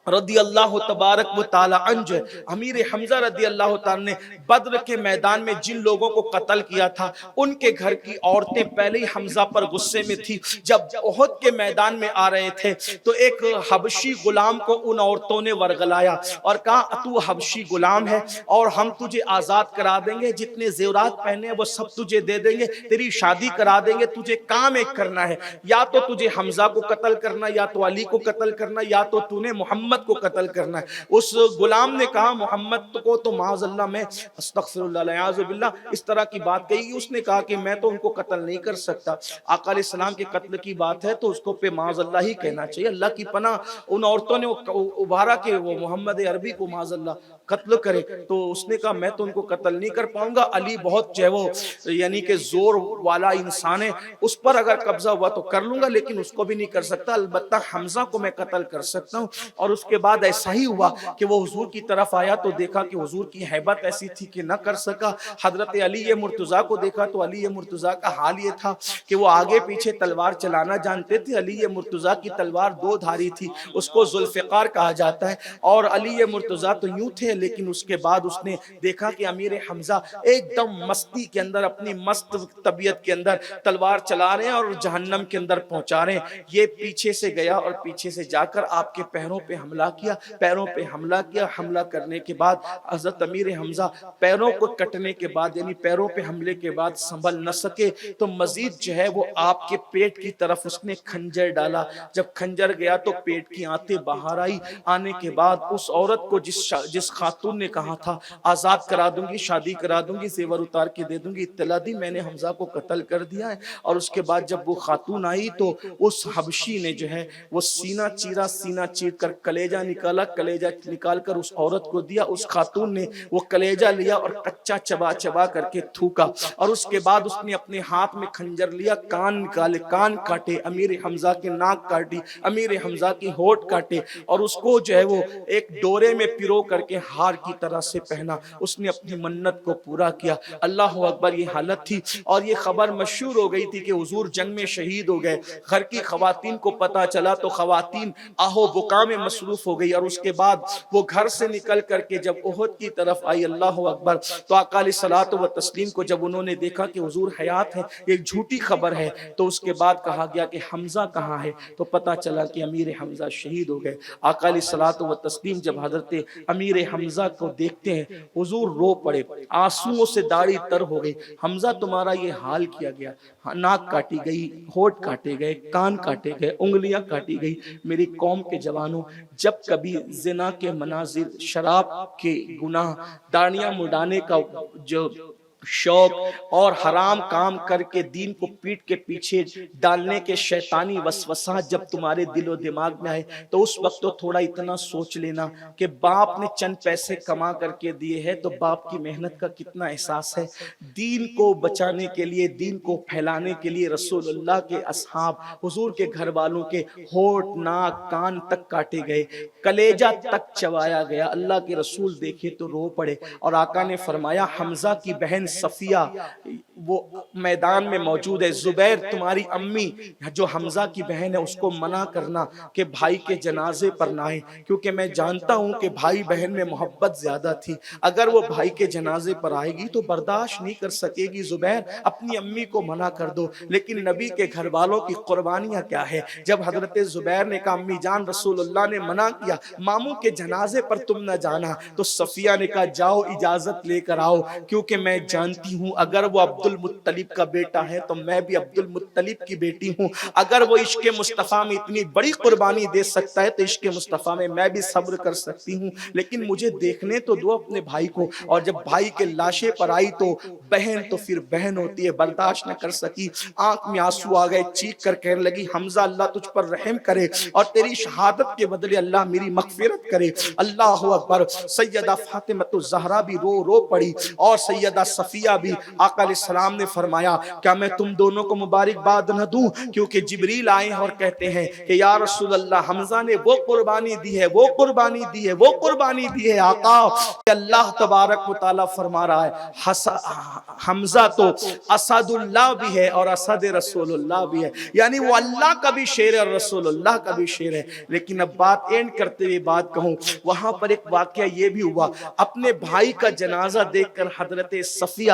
رضی اللہ تبارک و تعالی عنہ، امیر حمزہ رضی اللہ تعالی نے بدر کے میدان میں جن لوگوں کو قتل کیا تھا ان کے گھر کی عورتیں پہلے ہی حمزہ پر غصے میں تھی۔ جب احد کے میدان میں آ رہے تھے تو ایک حبشی غلام کو ان عورتوں نے ورغلایا اور کہا تو حبشی غلام ہے اور ہم تجھے آزاد کرا دیں گے، جتنے زیورات پہنے ہیں وہ سب تجھے دے دیں گے، تیری شادی کرا دیں گے، تجھے کام ایک کرنا ہے، یا تو تجھے حمزہ کو قتل کرنا، یا تو علی کو قتل کرنا، یا تو نے محمد محمد کو قتل کرنا ہے۔ اس غلام نے کہا محمد کو تو معاذ اللہ میں استغفر اللہ العیاذ باللہ اس طرح کی بات کہی، اس نے کہا کہ میں تو ان کو قتل نہیں کر سکتا۔ آقا علیہ السلام کے قتل کی بات ہے تو اس کو پہ معاذ اللہ ہی کہنا چاہیے، اللہ کی پناہ ان عورتوں نے ابھارا کہ وہ محمد عربی کو معاذ اللہ قتل کرے، تو اس نے کہا میں تو ان کو قتل نہیں کر پاؤں گا، علی بہت جو ہے وہ یعنی کہ زور والا انسان ہے، اس پر اگر قبضہ ہوا تو کر لوں گا لیکن اس کو بھی نہیں کر سکتا، البتہ حمزہ کو میں قتل کر سکتا ہوں۔ اور اس کے بعد ایسا ہی ہوا کہ وہ حضور کی طرف آیا تو دیکھا کہ حضور کی ہیبت ایسی تھی کہ نہ کر سکا۔ حضرت علی مرتضیٰ کو دیکھا تو علی مرتضیٰ کا حال یہ تھا کہ وہ آگے پیچھے تلوار چلانا جانتے تھے۔ علی مرتضیٰ کی تلوار دو دھاری تھی، اس کو ذوالفقار کہا جاتا ہے، اور علی مرتضیٰ تو یوں تھے، لیکن اس کے بعد اس نے دیکھا کہ امیر حمزہ ایک دم مستی کے اندر، اپنی مست طبیعت کے اندر تلوار چلا رہے ہیں اور جہنم کے اندر پہنچا رہے ہیں۔ یہ پیچھے سے گیا اور پیچھے سے جا کر آپ کے پیروں پہ حملہ کیا، پیروں پہ حملہ کیا۔ حملہ کرنے کے بعد حضرت امیر حمزہ پیروں کو کٹنے کے بعد یعنی پیروں پہ حملے کے بعد سنبھل نہ سکے تو مزید جو ہے وہ آپ کے پیٹ کی طرف اس نے خنجر ڈالا۔ جب خنجر گیا تو پیٹ کی آنتیں باہر آئی، آنے کے بعد اس عورت کو جس خاتون نے کہا تھا آزاد کرا دوں گی، شادی کرا دوں گی، زیور اتار کے دے دوں گی، اطلاع دی میں نے حمزہ کو قتل کر دیا ہے۔ اور اس کے بعد جب وہ خاتون آئی تو اس حبشی نے جو ہے وہ سینہ چیرا، سینہ چیر کر کلیجہ نکالا، کلیجہ نکال کر اس عورت کو دیا۔ اس خاتون نے وہ کلیجہ لیا اور کچا چبا چبا کر کے تھوکا، اور اس کے بعد اس نے اپنے ہاتھ میں خنجر لیا، کان نکالے، کان کاٹے، امیر حمزہ کے ناک کاٹی، امیر حمزہ کی ہونٹ کاٹے، اور اس کو جو ہے وہ ایک ڈورے میں پیرو کر کے ہار کی طرح سے پہنا۔ اس نے اپنی منت کو پورا کیا۔ اللہ اکبر، یہ حالت تھی اور یہ خبر مشہور ہو گئی تھی کہ حضور جنگ میں شہید ہو گئے۔ گھر کی خواتین کو پتا چلا تو خواتین آہو بکا میں مصروف ہو گئی، اور اس کے بعد وہ گھر سے نکل کر کے جب احد کی طرف آئی، اللہ اکبر، تو آقا علیہ الصلوۃ والتسلیم کو جب انہوں نے دیکھا کہ حضور حیات ہیں، ایک جھوٹی خبر ہے، تو اس کے بعد کہا گیا کہ حمزہ کہاں ہے، تو پتا چلا کہ امیر حمزہ شہید ہو گئے۔ آقا علیہ الصلوۃ والتسلیم جب حضرت امیر حمزہ کو دیکھتے ہیں حضور رو پڑے، آنسوؤں سے داڑھی تر ہو گئی۔ حمزہ تمہارا یہ حال کیا گیا، ناک کاٹی گئی، ہونٹ کاٹے گئے، کان کاٹے گئے، انگلیاں کاٹی گئی۔ میری قوم کے جوانوں، جب کبھی زنا کے مناظر، شراب کے گناہ، داڑیاں مڈانے کا جو شوق اور حرام کام کر کے دین کو پیٹ کے پیچھے ڈالنے کے شیطانی وسوسات جب تمہارے دل و دماغ میں آئے تو اس وقت تو تھوڑا اتنا سوچ لینا کہ باپ نے چند پیسے کما کر کے دیے ہیں تو باپ کی محنت کا کتنا احساس ہے۔ دین کو بچانے کے لیے، دین کو پھیلانے کے لیے رسول اللہ کے اصحاب، حضور کے گھر والوں کے ہونٹ، ناک، کان تک کاٹے گئے، کلیجہ تک چبایا گیا۔ اللہ کے رسول دیکھے تو رو پڑے، اور آقا نے فرمایا حمزہ کی بہن صفیہ وہ میدان میں موجود ہے، زبیر تمہاری امی جو حمزہ کی بہن ہے اس کو منع کرنا کہ بھائی کے جنازے پر نہ آئے، کیونکہ میں جانتا ہوں کہ بھائی بہن میں محبت زیادہ تھی، اگر وہ بھائی کے جنازے پر آئے گی تو برداشت نہیں کر سکے گی، زبیر اپنی امی کو منع کر دو۔ لیکن نبی کے گھر والوں کی قربانیاں کیا ہے، جب حضرت زبیر نے کہا امی جان رسول اللہ نے منع کیا ماموں کے جنازے پر تم نہ جانا، تو صفیہ نے کہا جاؤ اجازت لے کر آؤ، کیونکہ میں جانتی ہوں اگر وہ عبد المطلب کا بیٹا ہے تو میں بھی عبد المطلب کی بیٹی ہوں، اگر وہ عشق مصطفیٰ میں اتنی بڑی قربانی دے سکتا ہے تو عشق مصطفیٰ میں بھی صبر کر سکتی ہوں، لیکن مجھے دیکھنے تو دو اپنے بھائی کو۔ اور جب بھائی کے لاشے پر آئی تو بہن تو پھر بہن ہوتی ہے، برداشت نہ کر سکی، آنکھ میں آنسو آ گئے، چیخ کر کہنے لگی حمزہ اللہ تجھ پر رحم کرے اور تیری شہادت کے بدلے اللہ میری مغفرت کرے۔ اللہ اکبر، سیدہ فاطمہ الزہرا بھی رو رو پڑی اور سیدہ صفیہ بھی۔ آقا علیہ السلام نے فرمایا کیا میں تم دونوں کو مبارکباد نہ دوں، کیونکہ جبریل آئے اور کہتے ہیں کہ یا رسول اللہ حمزہ نے وہ قربانی دی ہے، وہ قربانی دی ہے، وہ قربانی دی ہے آقا، کہ اللہ تبارک و تعالیٰ فرما رہا ہے حمزہ تو اسد اللہ بھی ہے اور اسد رسول اللہ بھی ہے، یعنی وہ اللہ کا بھی شیر ہے اور رسول اللہ کا بھی شیر ہے۔ لیکن اب بات اینڈ کرتے ہوئے بات کہوں، وہاں پر ایک واقعہ یہ بھی ہوا، اپنے بھائی کا جنازہ دیکھ کر حضرت صفیہ